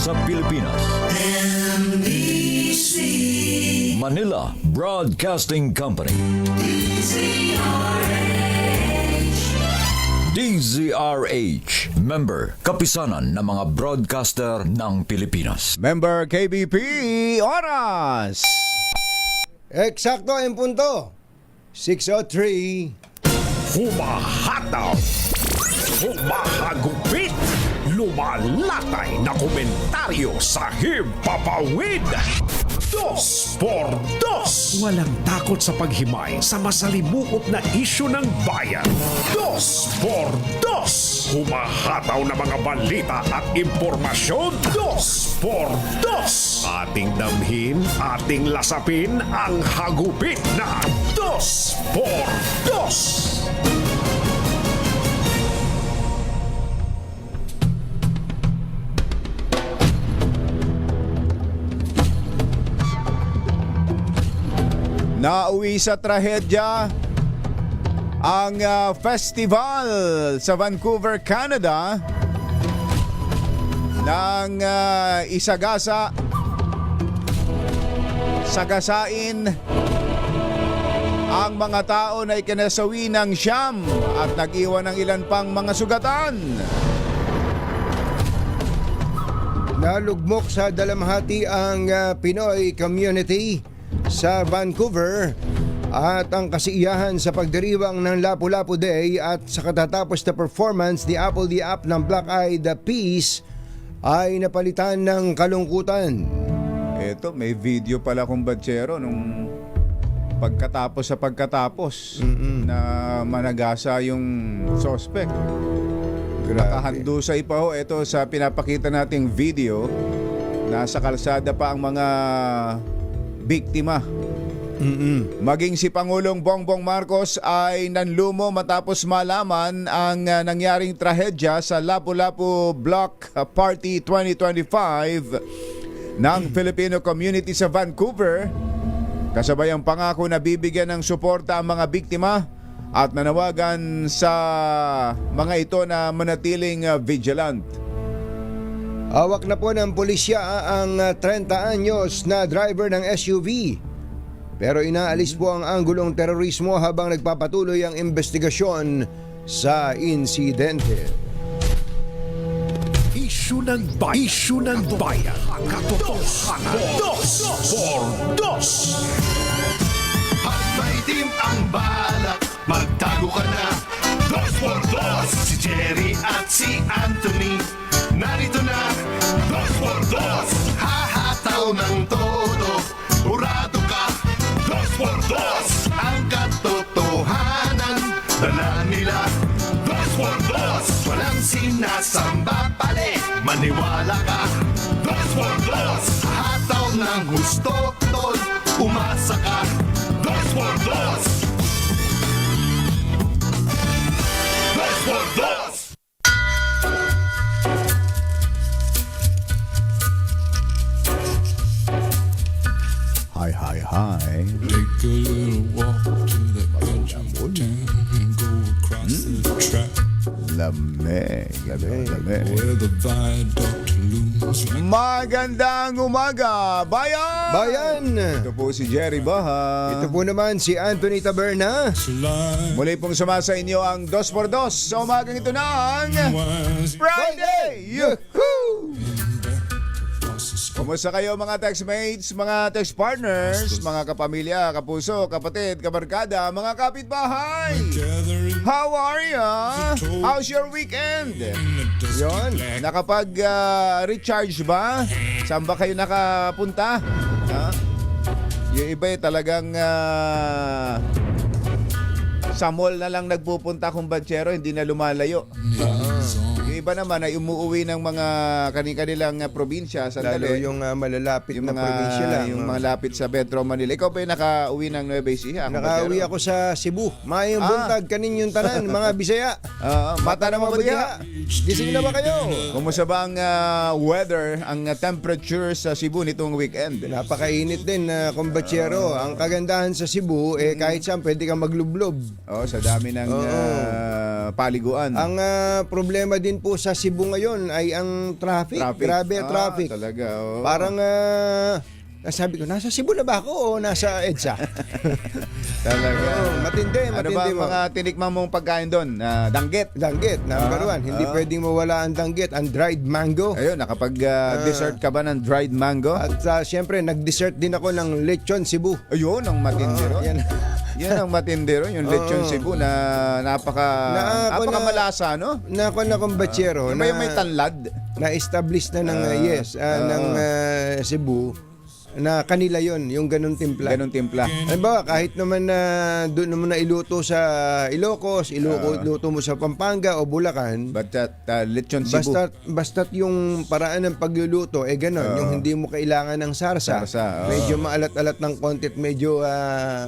sa Pilipinas. NBC Manila Broadcasting Company. DZRH, member, kapisanan ng mga broadcaster ng Pilipinas. Member KBP, oras! Eksakto ang punto. 6:03. Humahataw, humahagupit, lumalatay na komentaryo sa himpapawid. 2 por 2. Walang takot sa paghimay sa masalimuot na isyu ng bayan. 2 por 2. Humahataw na mga balita at impormasyon. 2 por 2. Ating damhin, ating lasapin ang hagupit na 2 por 2. Nauwi sa trahedya ang festival sa Vancouver, Canada ng sagasain ang mga tao na ikinasawi ng siyam at nag-iwan ng ilan pang mga sugatan. Nalugmok sa dalamhati ang Pinoy community sa Vancouver at ang kasiyahan sa pagdiriwang ng Lapu-Lapu Day at sa katatapos na performance ni Apple the App ng Black Eyed Peas ay napalitan ng kalungkutan. Eto, may video pala kung batsero nung pagkatapos na managasa yung suspect. Nakahandusay pa ho ito sa pinapakita nating video. Nasa kalsada pa ang mga biktima. Maging si Pangulong Bongbong Marcos ay nanlumo matapos malaman ang nangyaring trahedya sa Lapu-Lapu Block Party 2025 ng Filipino community sa Vancouver. Kasabay ang pangako na bibigyan ng suporta ang mga biktima at nanawagan sa mga ito na manatiling vigilant. Hawak na po ng pulisya ang 30 anyos na driver ng SUV. Pero inaalis po ang anggulong terorismo habang nagpapatuloy ang investigasyon sa insidente. Isyu ng bayan. Katotohanan. 2 por 2. Pag may team ang balak, magtago ka na. 2 por 2. Si Jerry at si Anthony narito na. 2 por 2. Hahataw ng todo. Urado ka. 2 por 2. Ang katotohanan dala nila. 2 por 2. Walang sinasamba pali. Maniwala ka. 2 por 2. Hataw ng gusto tol. Umasa ka. 2 por 2. 2 por 2. Hi. Take a little walk to the edge of town and go across the track Lamig. where the viaduct looms like Magandang umaga, bayan! Bayan! Ito po si Jerry Baha. Ito po naman si Anthony Taberna. life Muli pong sumasa inyo ang 2x2 sa umagang ito ng was Friday! Yuhuu! across the sky. Kumusta kayo mga textmates, mga text partners, mga kapamilya, kapuso, kapatid, kabarkada, mga kapitbahay? Gathering How are ya? How's your weekend? in the dust Yon. black Nakapag-recharge ba? Saan ba kayo nakapunta? Ha? Yung iba talagang sa mall na lang nagpupunta kung banchero, hindi na lumalayo. Yung iba naman ay umuwi ng mga kanilang probinsya, Lalo sandali. yung malalapit Yung na probinsya lang. yung mga lapit sa Metro Manila. Ikaw ba yung nakauwi ng Nueva Ecija? Nakauwi ako sa Cebu. Mayong buntag kanin yung tanan, mga Bisaya. Mata na mo ba diha? Gising na ba kayo? Kumusta ba ang weather, ang temperature sa Cebu nitong weekend? Napakainit din na kumbatsero. Ang kagandahan sa Cebu, kahit saan pwede kang maglublob. Oh, sa dami ng paliguan. Ang problema din po sa Cebu ngayon ay ang traffic. Grabe ang traffic. Talaga. Oh. Parang sabi ko, nasa Cebu na ba ako o nasa EDSA? Talaga. Matindi Ano ba ang mo. mga tinikman mong pagkain doon? Danggit. Danggit, number one. Hindi pwedeng mawala ang danggit. Ang dried mango. Ayun, nakapag-dessert ka ba ng dried mango? At siyempre, nag-dessert din ako ng lechon Cebu. Ayun, ang matindero. Yan. Yan ang matindero, yung lechon Cebu na napakamalasa, no? Nako na kumbatsero. Yung may tanlad. Na-establish na ng ng Cebu na kanila yon yung ganun timpla. Ganun timpla. Halimbawa, kahit naman na doon naman na iluto sa Ilocos, iluto mo sa Pampanga o Bulacan, But that lechon Cebu. basta't yung paraan ng pagluluto ganun, yung hindi mo kailangan ng sarsa. Medyo maalat-alat ng konti at medyo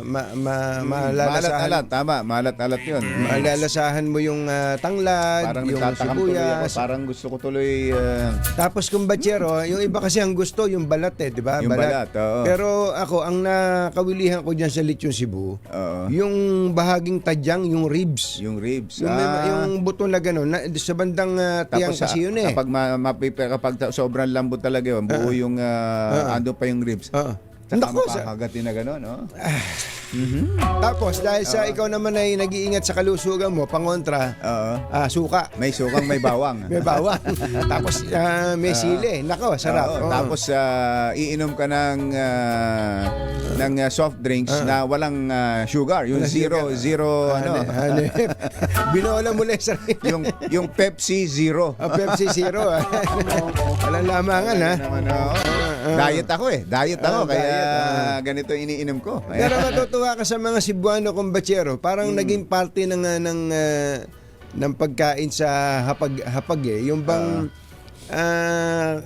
malalasahan. Maalat-alat, tama. Maalat-alat yun. Malalasahan mo yung tanglad, Parang yung nagtatakam tuloy ako. sibuyas. Parang gusto ko tuloy... Tapos kumbatsero, yung iba kasi ang gusto yung balat di ba? Yung balat, oo. Pero ako, ang nakawilihan ko dyan sa Lechon Cebu, Oo. yung bahaging tadyang, yung ribs. Yung ribs. Yung buto na gano'n, sa bandang tiyang Tapos kasi yun kapag sobrang lambot talaga yun, buo yung ando pa yung ribs. Saka Naku, mapakagatin na gano'n, no? Tapos, dahil sa ikaw naman ay nag-iingat sa kalusugan mo, pangontra, suka. May sukang, may bawang. May bawang. Tapos, may sili. Nako, sarap. Oo. Oo. Tapos iinom ka ng soft drinks na walang sugar, yung zero Binola mo lang sa yung Pepsi Zero. Pepsi Zero. Walang lamangan, ha? Naman, diet ako Diet ako kaya diet, ganito iniinom ko. Pero matutuwa ka sa mga Cebuano kumbatsero. Parang naging parte ng pagkain sa hapag Yung bang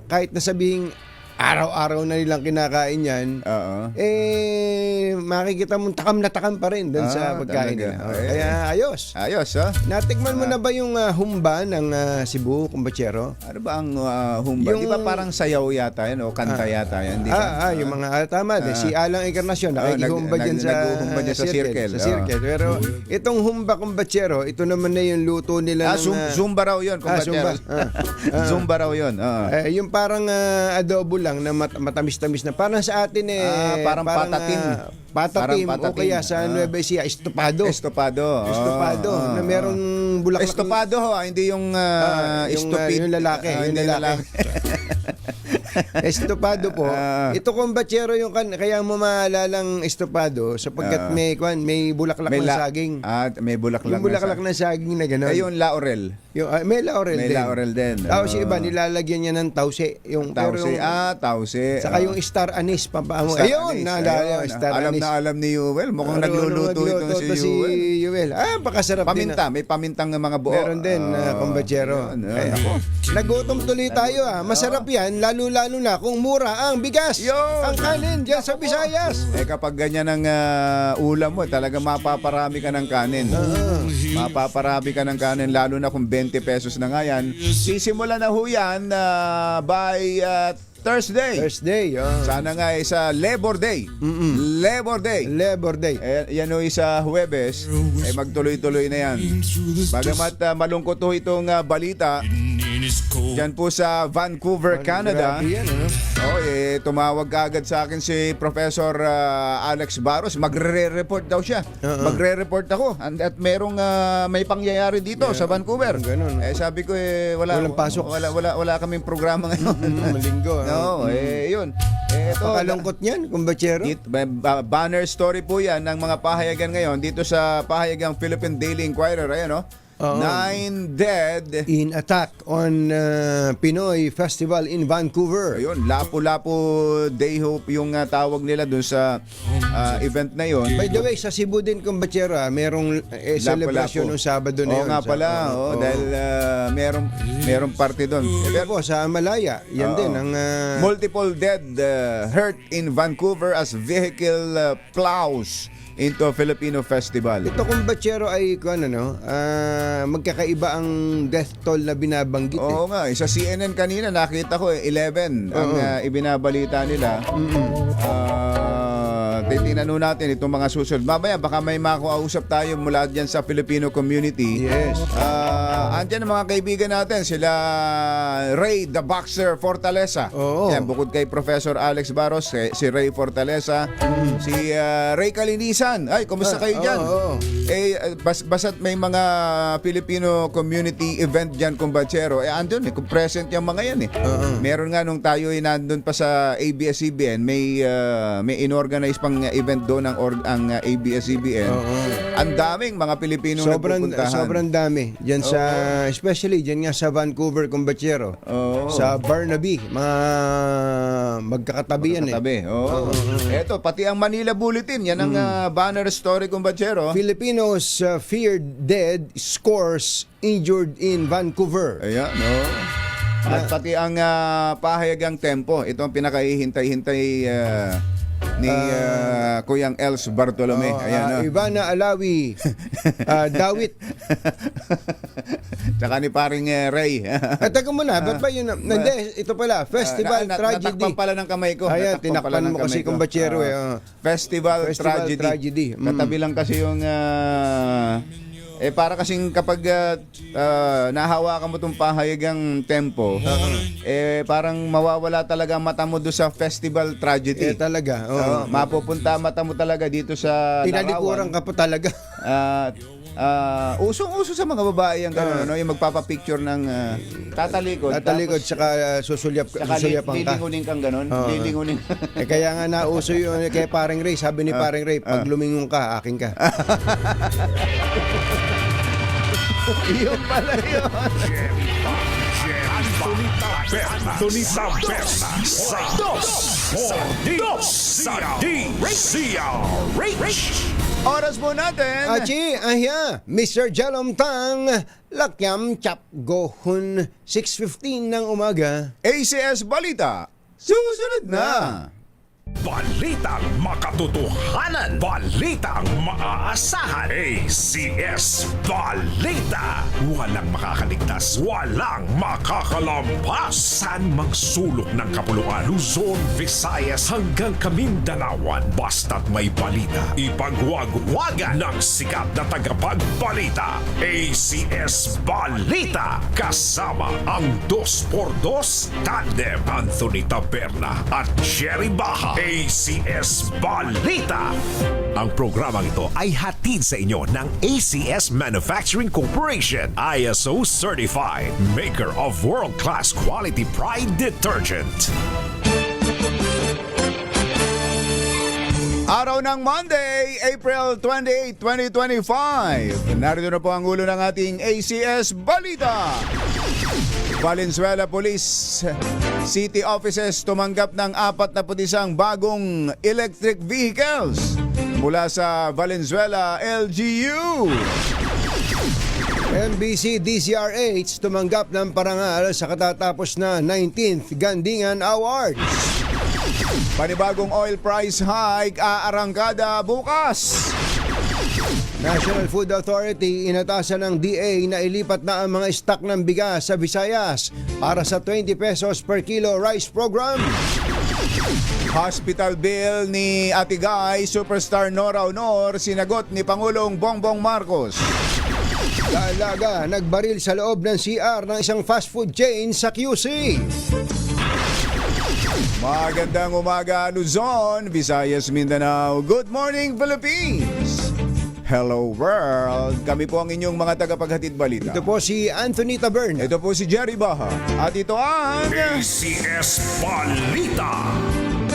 kahit na sabihing araw-araw na nilang kinakain yan, makikita mong takam na takam pa rin doon sa pagkain talaga. nila. Kaya ayos. Ayos, ha? Natikman mo na ba yung humba ng Cebu, kumbatsero? Ano ba ang humba? Di ba parang sayaw yata yan o kanta yata yan? Di ba? Yung mga tama. Si Alang Encarnacion, nakikihumba dyan naghumba dyan sa circle. Sa circle. Pero itong humba kumbatsero, ito naman na yung luto nila ng... Zumba raw yun. Zumba. Zumba raw yun. Yung parang adobo lang na matamis-tamis na. Parang sa atin parang patatim. Patatim Parang o kaya sa Nueva Ecija, estopado. Estopado. Na merong bulaklak. Estopado hindi yung stupid. Yung lalaki. Yung lalaki. Estopado po. Ito kumbatsero yung kaya mo maalalang estopado sapagkat may bulaklak na saging. May bulaklak. Yung bulaklak na saging na gano'n. Yung laurel. May laurel din. May laurel din. Tapos yung iba nilalagyan niya ng tause. Tause. Saka yung star anise pampaamo. Ayun, naalala yung star alam anise. na alam ni Yuel. Mukhang nagluluto itong si Yuel. Pakasarap din. May pamintang mga buo. Meron din, kumbatsero. Nagutom tuloy tayo. Masarap yan, lalo-lalo na kung mura ang bigas. Ang kanin dyan sa Visayas. Kapag ganyan ang ulam mo, talaga mapaparami ka ng kanin. Mapaparami ka ng kanin, lalo na kung 20 pesos na nga yan. Sisimula na ho yan by Thursday. Sana nga sa Labor Day. Labor Day. Yan o sa Huwebes, magtuloy-tuloy na yan. Bagamat malungkot ho itong balita, dyan po sa Vancouver, Canada. Tumawag agad sa akin si Professor Alex Barros. Magre-report daw siya. Magre-report ako. At may pangyayari dito sa Vancouver. Sabi ko walang pasok. Wala kaming programa ngayon. Malinggo. Yun. Pakalungkot niyan, kumbatsero. Banner story po yan ng mga pahayagan ngayon dito sa pahayagang Philippine Daily Inquirer. Ayan, 9 dead in attack on Pinoy Festival in Vancouver. Ayun, Lapu-Lapu Day Hope yung tawag nila dun sa event na yon. By the way, sa Cebu din, kumbatsero, merong celebration ng Sabado na yun. Nga pala, dahil merong party doon. Pero po, sa Malaya, yan din ang... multiple dead hurt in Vancouver as vehicle plows into Filipino festival. Ito kung Bachero ay magkakaiba ang death toll na binabanggit. Oo nga, sa CNN kanina nakita ko 11 ang ibinabalita nila. Titingnan natin itong mga susunod. Mamaya baka may makausap tayo mula dyan sa Filipino community. Yes. Andyan ang mga kaibigan natin, sila Ray the Boxer Fortaleza. Oo. Yan, bukod kay Professor Alex Barros, si Ray Fortaleza, si Ray Kalinisan. Ay, kumusta kayo dyan? Oo. Basta't may mga Filipino community event dyan, Kumbachero, andun kung present yung mga yan Meron nga nung tayo nandun pa sa ABS-CBN, may inorganize pang event doon ang ABS-CBN. Ang daming mga Pilipino nagpupuntahan. Sobrang dami. Diyan sa, especially diyan nga sa Vancouver, Kumbachero. Sa Burnaby, mga magkakatabi yan Tabi. Eto, pati ang Manila Bulletin, yan ang banner story, Kumbachero. Filipinos feared dead, scores injured in Vancouver. Ayan, At pati ang pahayagang tempo, ito ang pinakahihintay-hintay ni Kuyang Els Bartolome. Ayan, Ivana Alawi, Dawit. Tsaka ni paring Ray. Teka muna, ba't ba yun? Hindi, ito pala, Festival Tragedy. Natakpan pala ng kamay ko. Ayan, tinakpan mo kasi kung Bachero. Festival Tragedy. Katabi lang kasi yung para kasing kapag nahawakan mo itong pahayagang tempo, parang mawawala talaga ang mata mo doon sa festival tragedy. Talaga. Mapupunta mata mo talaga dito sa Tinalikuran ka pa talaga. Usong-uso sa mga babae ang gano'n, yung magpapapicture ng tatalikod. Tatalikod, tsaka susulyapan ka. Lilingunin kang gano'n. Lilingunin. Kaya nga nauso yun kay Paring Ray. Sabi ni Paring Ray, pag lumingon ka, akin ka. Yun pala yun. Anthony Taberna sa Dos sa DCRH. Oras po natin. Achi, Mr. Jalom Tang, Lakyam Chap Gohun, 6:15 ng umaga. ACS Balita. Susunod na. Balitang makatotohanan. Balitang maaasahan. ACS Balita. Walang makakaligtas. Walang makakalampas. San mang sulok ng kapuluan. Luzon, Visayas hanggang Kamindanawan. Basta't may balita. Ipagwagwagan ng sikat na tagapagbalita. ACS Balita. Kasama ang 2x2 tandem Anthony Taberna at Jerry Baha. ACS Balita. Ang programang ito ay hatid sa inyo ng ACS Manufacturing Corporation, ISO certified, maker of world-class quality Pride detergent. Araw ng Monday, April 28, 2025. Narito na po ang ulo ng ating ACS Balita. Valenzuela Police City Offices tumanggap ng 41 bagong electric vehicles mula sa Valenzuela LGU. MBC DCRH tumanggap ng parangal sa katatapos na 19th Gandingan Awards. Panibagong oil price hike aarangkada bukas. National Food Authority inatasan ng DA na ilipat na ang mga stock ng bigas sa Visayas para sa 20 pesos per kilo rice program. Hospital bill ni Ate Guy, superstar Nora Honor, sinagot ni Pangulong Bongbong Marcos. Dalaga nagbaril sa loob ng CR ng isang fast food chain sa QC. Magandang umaga Luzon, Visayas, Mindanao. Good morning Philippines. Hello world. Kami po ang inyong mga tagapaghatid balita. Ito po si Anthony Taberna. Ito po si Jerry Baha. At ito ang ACS Balita.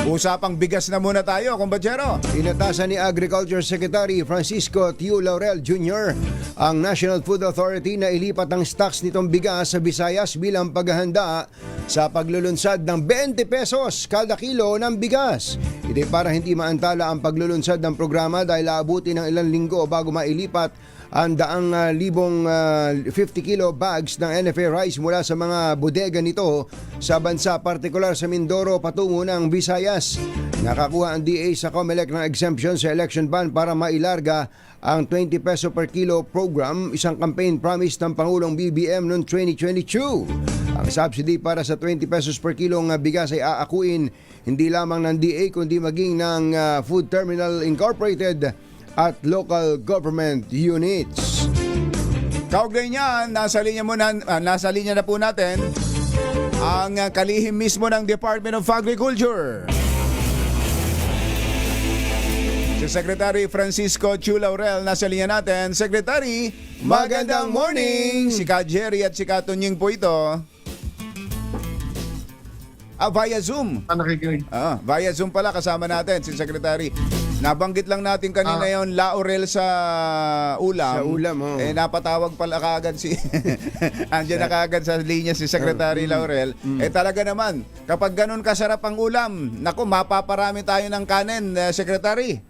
Usapang bigas na muna tayo, kumbachero. Inatasan ni Agriculture Secretary Francisco Tiu Laurel Jr. ang National Food Authority na ilipat ang stocks nitong bigas sa Visayas bilang paghahanda sa paglulunsad ng 20 pesos kada kilo ng bigas. Ito para hindi maantala ang paglulunsad ng programa dahil aabuti ng ilang linggo bago mailipat ang 100,000 50 kilo bags ng NFA rice mula sa mga bodega nito sa bansa, partikular sa Mindoro patungo ng Visayas. Nakakuha ang DA sa COMELEC ng exemption sa election ban para mailarga ang 20 peso per kilo program, isang campaign promise ng Pangulong BBM noong 2022. Ang subsidy para sa 20 pesos per kilong bigas ay aakuin hindi lamang ng DA kundi maging ng Food Terminal Incorporated at local government units. Kaugnay niyan, nasa linya na po natin ang kalihim mismo ng Department of Agriculture. Si Secretary Francisco Chu Laurel nasa linya natin. Secretary, magandang morning! Si Ka Jerry at si Ka Tunying po ito. Via Zoom. Nakikinig. Via Zoom pala kasama natin si Secretary. Nabanggit lang natin kanina yung laurel sa ulam. Sa ulam, oh. Napatawag pala kaagad si andiyan na kaagad sa linya si Secretary Laurel. Talaga naman, kapag ganun kasarap ang ulam, naku, mapaparami tayo ng kanin, Secretary.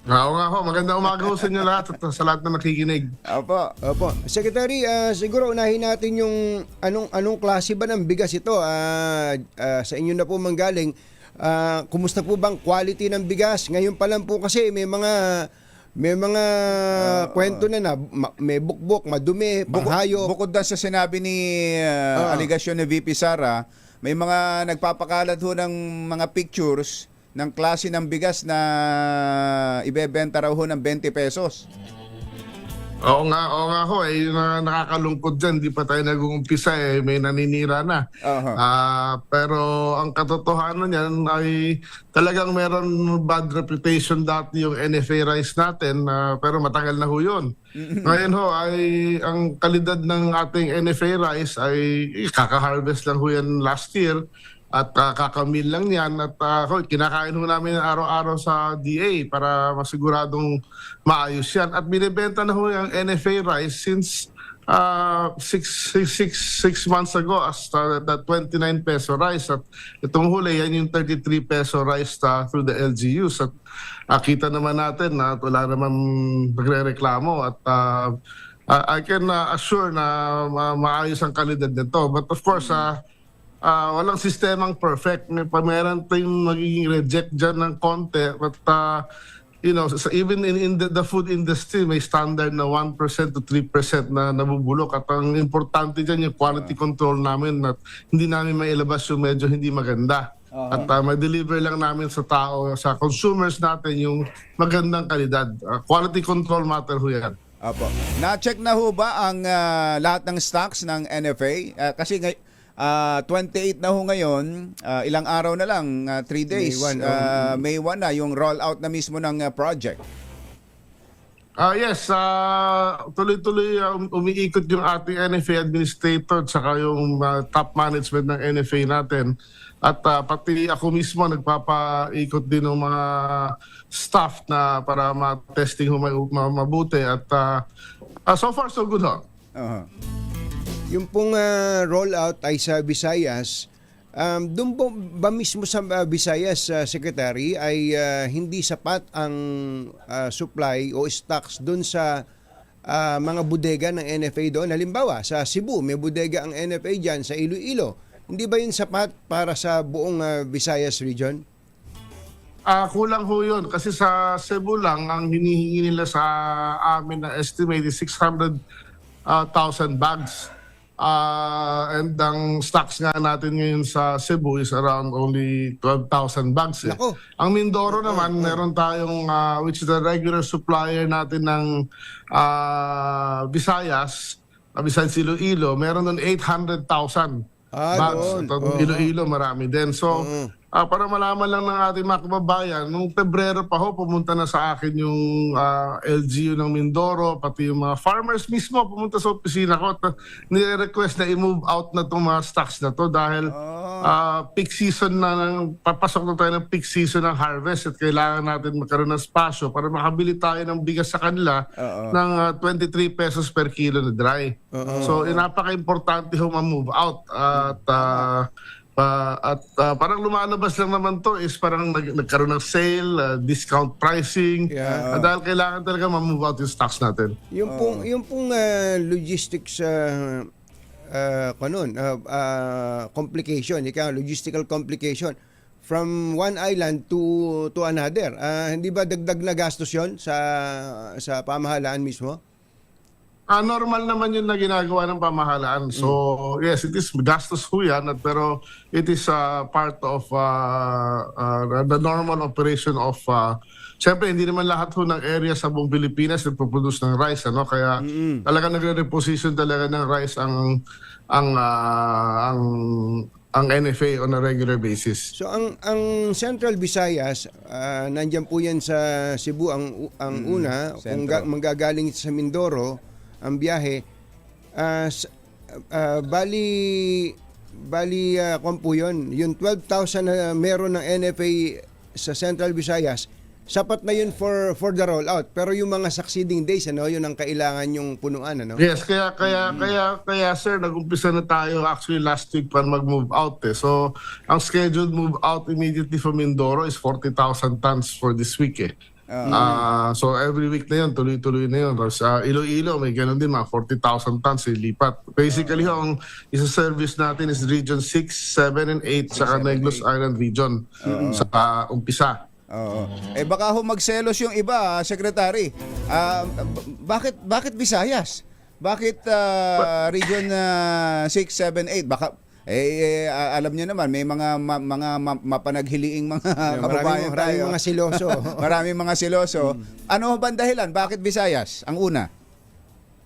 Oo nga ho, magandang umaga ho sa inyo lahat at sa lahat na nakikinig. Opo. Secretary, siguro unahin natin yung anong klase ba ng bigas ito? Sa inyo na po manggaling. Kumusta po bang quality ng bigas? Ngayon pa lang po kasi may mga kwento na may bukbok, madumi, panghayop. Bukod na sa sinabi ni aligasyon ni VP Sara, may mga nagpapakalat ho ng mga pictures ng klase ng bigas na ibebenta raw ho ng 20 pesos. Oo nga ho, nakakalungkot dyan, di pa tayo nag-uumpisa may naninira na. Pero ang katotohanan niyan ay talagang meron bad reputation dati yung NFA rice natin, pero matagal na ho yun. Ngayon ho, ay ang kalidad ng ating NFA rice ay kaka-harvest lang ho yan last year. At kakamil lang yan at kinakain ho namin araw-araw sa DA para masiguradong maayos yan. At binibenta na ho yung NFA rice since 6 months ago as the 29 peso rice. At itong huli yan yung 33 peso rice through the LGUs. At kita naman natin na wala naman nagre-reklamo at I can assure na maayos ang kalidad nito. But of course, walang sistemang perfect. Meron tayong magiging reject dyan ng konti. But, even in the food industry, may standard na 1% to 3% na nabubulok. At ang importante dyan, yung quality control namin at hindi namin mailabas yung medyo hindi maganda. At ma-deliver lang namin sa tao, sa consumers natin yung magandang kalidad. Quality control matter ho yan. Opo. Na-check na ho ba ang lahat ng stocks ng NFA? Kasi 28 na ho ngayon, ilang araw na lang, 3 days. May 1 na yung rollout na mismo ng project. Yes, tuloy-tuloy umiikot yung ating NFA administrator at saka yung top management ng NFA natin. At pati ako mismo nagpapaikot din ng mga staff na para ma-testing ho mabuti. At so far so good ho. Yung pong rollout ay sa Visayas. Doon po ba mismo sa Visayas, Secretary, ay hindi sapat ang supply o stocks doon sa mga bodega ng NFA doon? Halimbawa, sa Cebu, may bodega ang NFA dyan, sa Iloilo. Hindi ba yun sapat para sa buong Visayas region? Kulang ho yun. Kasi sa Cebu lang, ang hinihingi nila sa amin na estimate is 600,000 bags. And ang stocks nga natin ngayon sa Cebu is around only 12,000 bags. Nako. Ang Mindoro naman, meron tayong, which is the regular supplier natin ng Visayas, besides Iloilo, meron nun 800,000 bags. Iloilo, marami din. So, para malaman lang ng ating mga kababayan, nung Pebrero pa ho, pumunta na sa akin yung LGU ng Mindoro, pati yung mga farmers mismo pumunta sa opisina ko at nire-request na i-move out na itong mga stocks na to dahil peak season na, papasok na tayo ng peak season ng harvest at kailangan natin magkaroon ng spasyo para makabili tayo ng bigas sa kanila ng 23 pesos per kilo na dry. So, napaka-importante ho ma-move out at parang lumalabas lang naman to is parang nagkaroon ng sale, discount pricing. Dahil kailangan talaga ma-move out yung stocks natin. Yung pong logistics complication, logistical complication, from one island to another. Hindi ba dagdag na gastos 'yon sa pamahalaan mismo? Normal naman yun na ginagawa ng pamahalaan. So, yes, it is gastos ho yan, pero it is part of the normal operation of... Siyempre, hindi naman lahat ho ng area sa buong Pilipinas nagpo-produce ng rice. Ano? Kaya talaga nagre-reposition talaga ng rice ang NFA on a regular basis. So ang Central Visayas, nandiyan po yan sa Cebu ang una, kung manggagaling sa Mindoro ang biyahe, kung po yun, yung 12,000 na meron ng NFA sa Central Visayas, sapat na yun for the rollout. Pero yung mga succeeding days, yun ang kailangan yung punuan, ano? Yes, kaya sir, nag-umpisa na tayo actually last week para mag-move out. So, ang scheduled move out immediately from Mindoro is 40,000 tons for this week. So every week na yun, tuloy-tuloy na yun. Tapos Iloilo, may ganun din, mga 40,000 tons ilipat. Basically, ang isa-service natin is Region 6, 7, and 8 sa Negros Island Region sa umpisa. Oo. Baka ho magselos yung iba, Secretary. Bakit Visayas? Bakit Region 6, 7, 8? Baka alam niyo naman may mga mapanaghiliing mga kababayan tayo. Maraming mga siloso. Maraming mga siloso. Ano ba ang dahilan? Bakit Visayas ang una?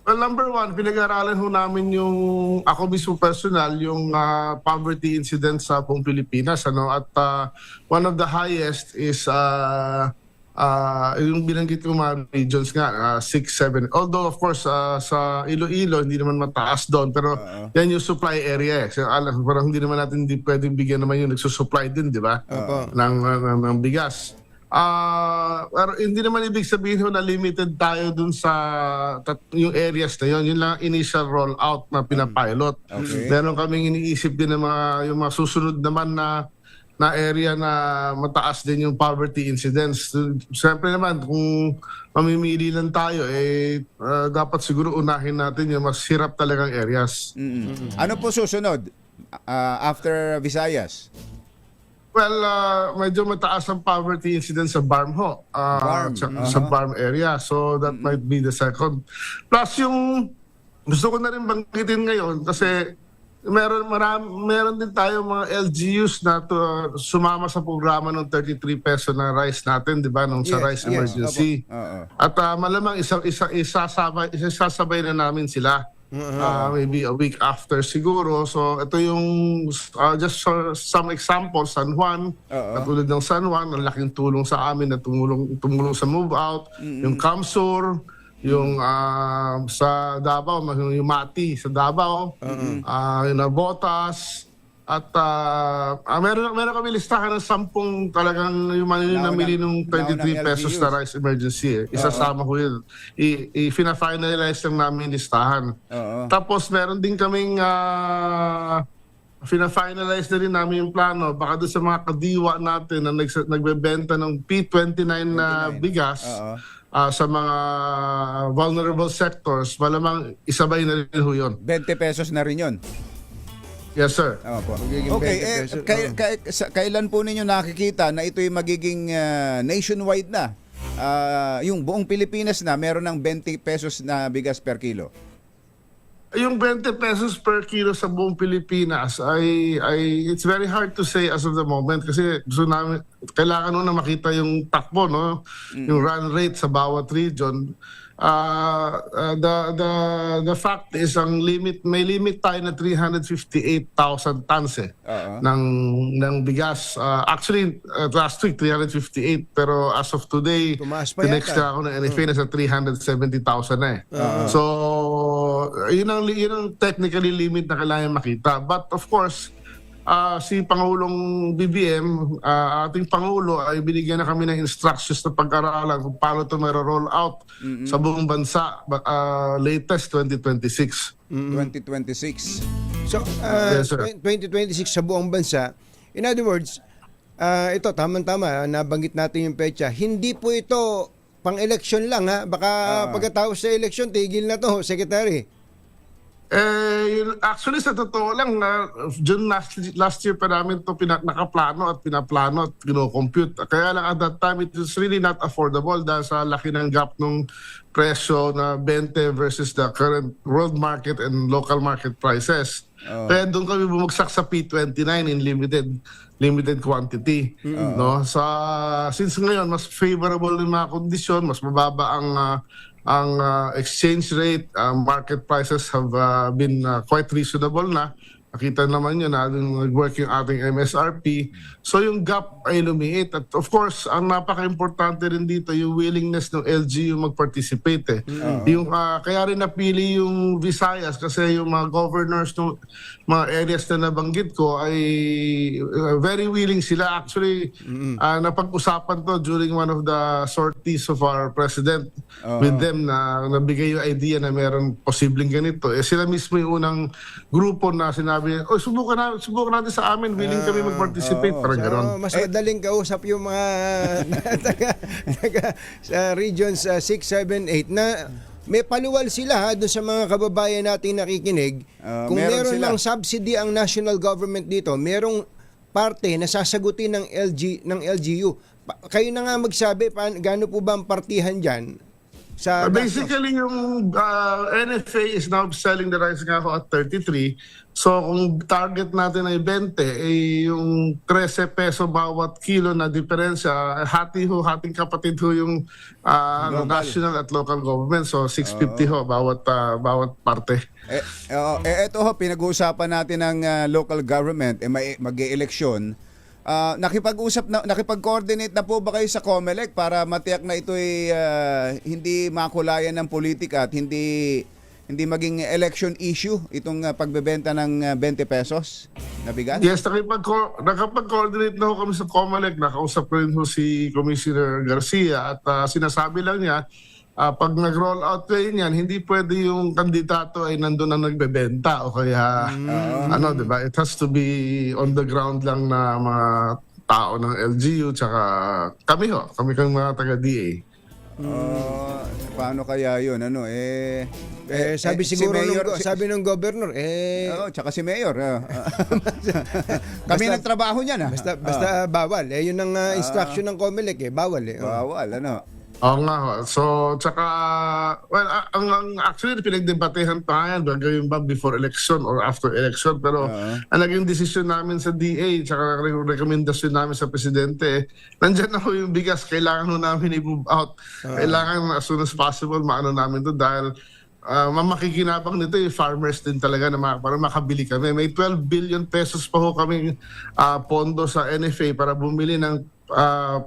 Well, number one, pinag-aralan ho namin yung, ako mismo personal, yung poverty incidence sa buong Pilipinas. At one of the highest is yung binanggit ko mga regions nga, 6, 7. Although of course sa Iloilo hindi naman mataas doon, pero yan yung supply area. So, parang hindi naman natin pwedeng bigyan naman yung nagsusupply din, di ba? Ng bigas. Pero hindi naman ibig sabihin na limited tayo dun sa yung areas na yun. Yun lang initial rollout na pinapilot. Okay. Meron kaming iniisip din ng yung mga susunod naman na area na mataas din yung poverty incidence. Siyempre naman, kung mamimili lang tayo, dapat siguro unahin natin yung mas hirap talagang areas. Ano po susunod after Visayas? Well, medyo mataas ang poverty incidence sa BARM ho. Sa BARM area. So that might be the second. Plus yung gusto ko na rin banggitin ngayon kasi meron din tayo mga LGUs na sumama sa programa ng 33 peso na rice natin, di ba, nung sa rice emergency. At malamang isasabay na namin sila. Maybe a week after siguro. So ito yung just some examples, San Juan, katulad ng San Juan, ang laking tulong sa amin na tumulong sa move out, yung Kamsur, yung sa Davao, yung Mati sa Davao, yung Nabotas, at meron kami listahan ng 10 talagang yung namili ng 23 pesos na rice emergency. Isasama ko yun. I-finalize lang namin listahan. Tapos meron din kaming fina-finalize na rin namin yung plano baka doon sa mga kadiwa natin na nagbebenta ng P29 na bigas sa mga vulnerable sectors, malamang isabay na rin ho yun. 20 pesos na rin yun. Yes, sir. Okay, kailan po ninyo nakikita na ito'y magiging nationwide na? Yung buong Pilipinas na meron ng 20 pesos na bigas per kilo? Yung 20 pesos per kilo sa buong Pilipinas it's very hard to say as of the moment kasi gusto namin, kailangan na makita yung takbo, no? Yung run rate sa bawat region. The fact is may limit tayo na 358,000 tons ng bigas. Actually last week 358 pero as of today next ako na NFA na sa 370,000 na So yun ang technically limit na kailangan makita. But of course si Pangulong BBM, ating Pangulo, ay binigyan na kami ng instructions na pag-aralan kung paano ito roll out sa buong bansa latest 2026. 2026. So, Yes, sir. 2026 sa buong bansa. In other words, ito, tama-tama, nabanggit natin yung petsa. Hindi po ito pang-election lang, ha? Baka pagkatapos sa election, tigil na to, Secretary. Actually, sa totoo lang, June last year pa namin ito nakaplano at pinaplano at compute. Kaya lang at that time, it was really not affordable dahil sa laki ng gap ng presyo na 20 versus the current world market and local market prices. Kaya doon kami bumagsak sa P29 in limited quantity. No? Since ngayon, mas favorable yung mga kondisyon, mas mababa ang exchange rate, market prices have been quite reasonable na. Nakita naman yun na nag-work yung ating MSRP. So yung gap ay lumiit. At of course, ang napaka-importante rin dito, yung willingness ng LGU mag-participate. Kaya rin napili yung Visayas kasi yung mga governors ng mga areas na nabanggit ko ay very willing sila. Actually, napag-usapan to during one of the sorties of our president with them na nabigay yung idea na meron posibleng ganito. Sila mismo yung unang grupo na sinabi, subukan natin sa amin, willing kami mag-participate. Parang gano'n. Mas madaling kausap yung mga taga sa regions 6, 7, 8 na may paluwal sila doon sa mga kababayan nating nakikinig. Kung meron ng subsidy ang national government dito, merong parte na sasagutin ng LGU. Kayo na nga magsabi, gaano po ba ang partihan dyan? Basically, yung NFA is now selling the rice nga ako at 33. So, kung target natin ay 20, yung 13 peso bawat kilo na diferensya, hating kapatid ho yung national at local government. So, 650 ho bawat parte. Ito ho, pinag-uusapan natin ng local government, mag-e-eleksyon. Nakipag-coordinate na po ba kayo sa COMELEC para matiyak na ito'y hindi makulayan ng politika at hindi maging election issue itong pagbebenta ng 20 pesos na bigas? Yes, nakapag-coordinate na ho kami sa COMELEC. Nakausap ko rin ho si Commissioner Garcia at sinasabi lang niya, pag nag-roll out kayo niyan, hindi pwede yung kandidato ay nandun na nagbebenta o kaya diba? It has to be on the ground lang na mga tao ng LGU tsaka kami kang mga taga-DA. Paano kaya yun? Sabi siguro sabi ng governor tsaka si Mayor. Kami nagtrabaho niyan. Basta bawal. Yun ang instruction ng COMELEC bawal. Bawal, Oo nga ho. So, tsaka, ang actually pinagdebatehan pa yan, gagawin ba before election or after election. Pero ang naging desisyon namin sa DA, tsaka rekomendasyon namin sa Presidente, nandyan na ho yung bigas, kailangan ho namin i-move out. Kailangan as soon as possible, maano namin to dahil makikinabang nito yung farmers din talaga na para makabili kami. May 12 billion pesos pa ho kami pondo sa NFA para bumili ng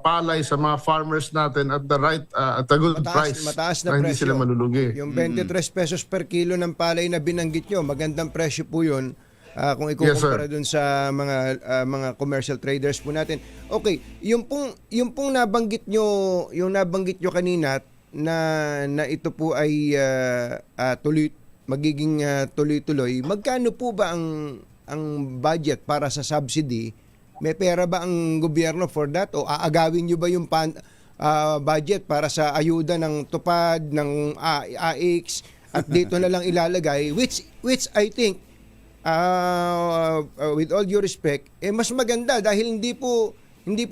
palay sa mga farmers natin at at a good price mataas na hindi presyo. sila malulugi. Yung 23 pesos per kilo ng palay na binanggit nyo, magandang presyo po yun kung ikukumpara dun sa mga commercial traders po natin. Okay, yung pong nabanggit nyo kanina na ito po ay magiging tuloy-tuloy. Magkano po ba ang budget para sa subsidy? May pera ba ang gobyerno for that? O aagawin nyo ba yung budget para sa ayuda ng tupad, ng AX, at dito na lang ilalagay, which I think, with all due respect, mas maganda dahil hindi po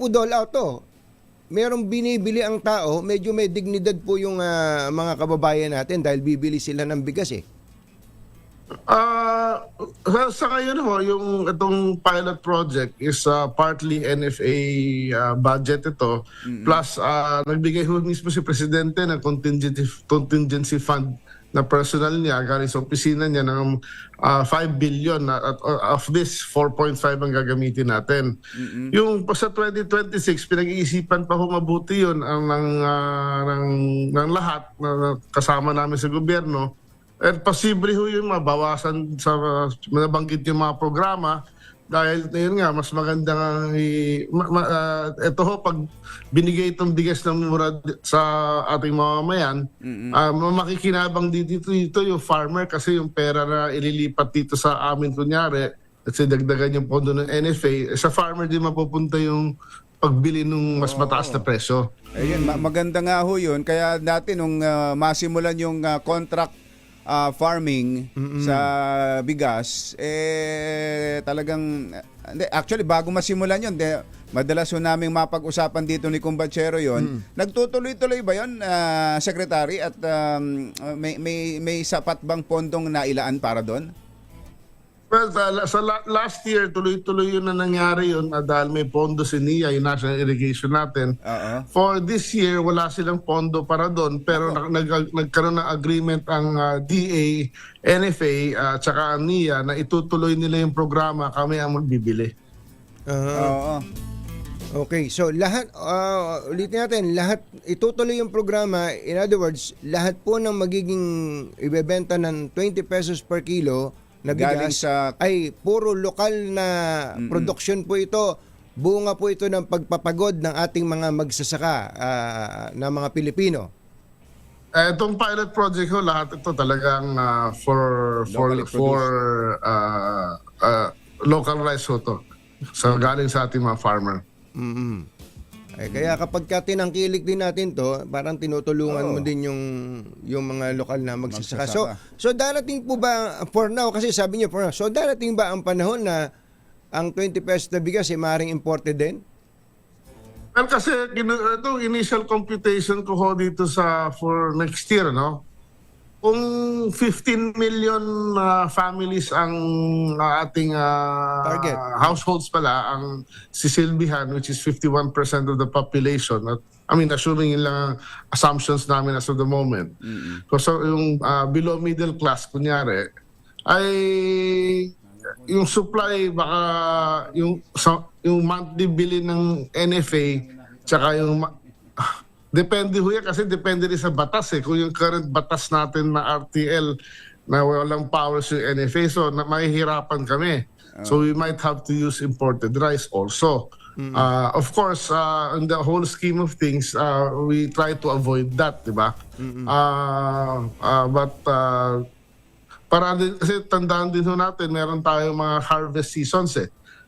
dole out to. Merong binibili ang tao, medyo may dignidad po yung mga kababayan natin dahil bibili sila ng bigas Sa ngayon ho, yung itong pilot project is partly NFA budget ito. Plus, nagbigay ho mismo si Presidente ng contingency fund na personal niya, galing sa opisina niya ng 5 billion. Of this, 4.5 ang gagamitin natin. Yung sa 2026, pinag-iisipan pa ho mabuti yun ng lahat na kasama namin sa gobyerno. At posible ho yung mabawasan sa nabanggit yung mga programa dahil yun nga, mas maganda nga ito ho, pag binigay itong bigas ng mura sa ating mamamayan, makikinabang dito yung farmer kasi yung pera na ililipat dito sa amin kunyari at dagdagan yung pondo ng NFA, sa farmer din mapupunta yung pagbili ng mas mataas na presyo. Ayun, maganda nga ho yun. Kaya dati nung masimulan yung contract farming sa bigas, talagang hindi, actually bago masimulan yun, madalas ho naming mapag-usapan dito ni Kumbatsero yon. Nagtutuloy-tuloy ba yon, Secretary, at may sapat bang pondong nailaan para doon? Well, last year, tuloy-tuloy yun na nangyari yun dahil may pondo si NIA, yung National Irrigation natin. For this year, wala silang pondo para doon, pero nagkaroon ng agreement ang DA, NFA, tsaka ang NIA na itutuloy nila yung programa, kami ang magbibili. Oo. Okay, so lahat, ulitin natin, lahat itutuloy yung programa. In other words, lahat po ng magiging ibebenta ng 20 pesos per kilo na Galing bigas sa- ay puro lokal na production po ito. Bunga po ito ng pagpapagod ng ating mga magsasaka na mga Pilipino. Itong pilot project ko, lahat ito talagang for local rice ho to. So galing sa ating mga farmer. Kaya kapag tinangkilik din natin to, parang tinutulungan mo din yung mga lokal na magsasaka. So darating po ba, for now, kasi sabi niyo for now, so darating ba ang panahon na ang 20 pesos na bigas ay maaaring imported din? Well, kasi ito initial computation ko ho dito for next year, no? Kung 15 million families ang ating Target. households pala ang sisilbihan, which is 51% of the population. I mean, assuming yun lang ang assumptions namin as of the moment. So yung below middle class, kunyari, ay yung supply baka yung monthly bili ng NFA tsaka yung depende ho yan kasi depende rin sa batas kung yung current batas natin na RTL na walang powers yung NFA, so mahihirapan kami. So we might have to use imported rice also. Of course, in the whole scheme of things, we try to avoid that, di ba? But para din, kasi tandaan din ho natin, meron tayong mga harvest seasons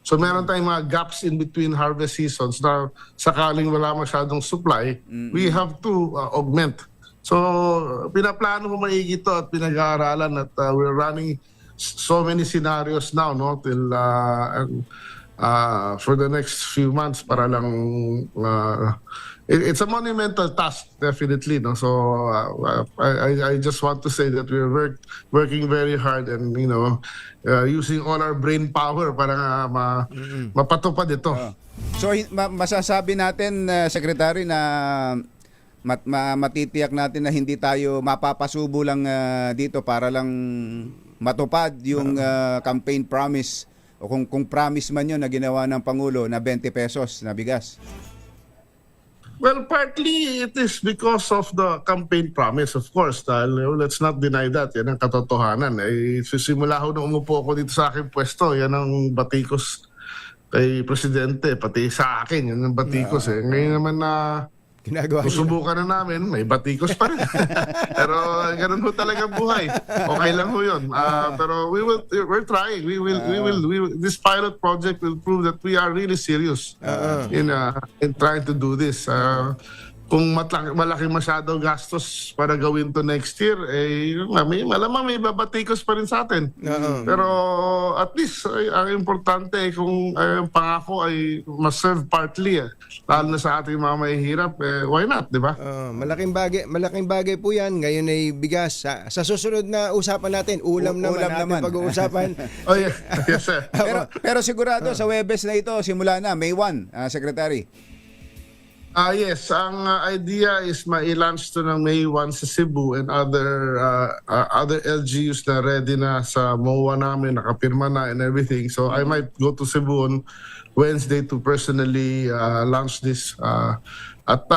So meron tayong mga gaps in between harvest seasons na sakaling wala masyadong supply, we have to augment. So pinaplano ko maigi ito at pinag-aaralan at we're running so many scenarios now, no, till for the next few months para lang it's a monumental task, definitely, no. So I just want to say that we're working very hard and using all our brain power para mapatupad ito. So masasabi natin, Secretary, na matitiyak natin na hindi tayo mapapasubo lang dito para lang matupad yung campaign promise o kung promise man yun na ginawa ng Pangulo na 20 pesos na bigas. Well, partly it is because of the campaign promise, of course. Dahil, let's not deny that. Yan ang katotohanan. Simula ho nung umupo ako dito sa aking pwesto, yan ang batikos kay Presidente, pati sa akin, yan ang batikos. Ngayon naman na Ginagawa susubukan na namin, may batikos pa rin. Pero ganun ho talaga buhay. Okay lang ho yun. Pero we're trying. This pilot project will prove that we are really serious in trying to do this. Kung malaki masyado gastos para gawin to next year, malamang may babatikos pa rin sa atin. Pero at least, ang importante kung ang pangako ay ma-serve partly, lalo na sa ating mga mahihirap, why not, di ba? Malaking bagay po yan. Ngayon ay bigas. Sa susunod na usapan natin, ulam naman. Pag-uusapan. Oh, yeah. Yes, sir. Pero sigurado sa Webes na ito, simula na, May 1, Secretary. Yes, ang idea is ma-launch to ng May 1 sa Cebu and other LGUs na ready na sa MOA namin, nakapirma na and everything. So I might go to Cebu on Wednesday to personally launch this. At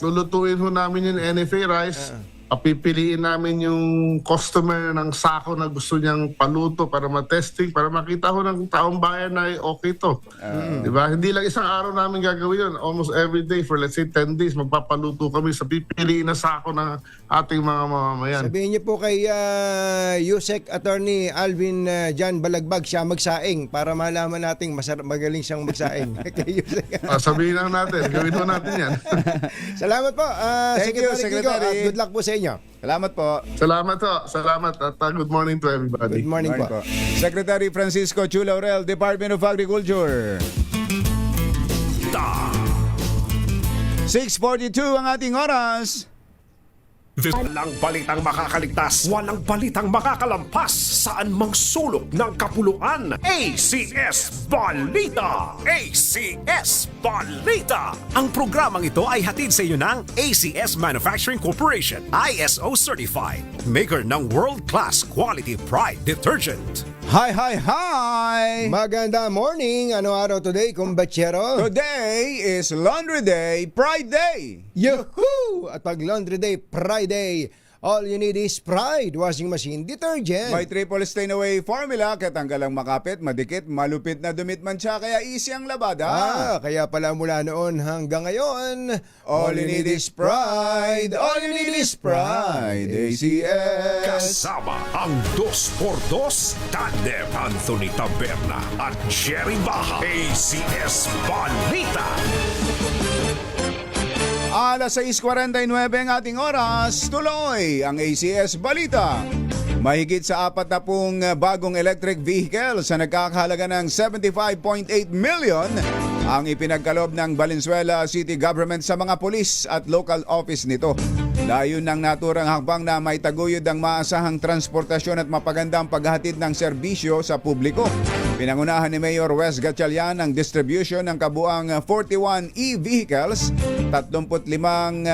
lulutuin ho namin yung NFA rice. Pipiliin namin yung customer ng sako na gusto niyang paluto para matesting, para makita ho ng taong bayan na okay to. Diba? Hindi lang isang araw namin gagawin yun. Almost every day for let's say 10 days, magpapaluto kami sa pipiliin na sako ng ating mga mamamayan. Sabihin niyo po kay USEC Attorney Alvin Jan Balagbag, siya magsaing para malaman nating magaling siyang magsaing. Kay USEC. Sabihin lang natin, gawin ho natin yan. Salamat po, Thank you, Secretary Kiko. Secretary. Good luck po sa inyo. Salamat po. Salamat ho. Salamat at good morning to everybody. Good morning Morning po. po. Secretary Francisco Chu Laurel, Department of Agriculture. 6:42 ang ating oras. Walang balitang makakaligtas, walang balitang makakalampas, saan mang sulok ng kapuluan. ACS Balita! ACS Balita! Ang programang ito ay hatid sa iyo ng ACS Manufacturing Corporation, ISO Certified, maker ng world-class quality Pride Detergent. Hi, hi, hi! Maganda morning. Ano araw today, kumbachero? Today is Laundry Day, Pride Day. Yahoo! At pag Laundry Day, Friday, all you need is Pride Washing Machine Detergent. May triple stain away formula, kaya tanggalang makapit, madikit, malupit na dumit man siya, kaya easy ang labada. Kaya pala mula noon hanggang ngayon, All you need is pride. All you need is pride. ACS. Kasama ang 2x2 Tandem Anthony Taberna at Jerry Baja. ACS Balita! Alas 6:49 ang ating oras, tuloy ang ACS Balita. Mahigit sa 40 bagong electric vehicles na nagkakahalaga ng 75.8 million ang ipinagkaloob ng Valenzuela City Government sa mga pulis at local office nito. Layon ng naturang hakbang na may taguyod ang maasahang transportasyon at mapagandang paghatid ng serbisyo sa publiko. Pinangunahan ni Mayor Wes Gatchalian ang distribution ng kabuang 41 e-vehicles, 35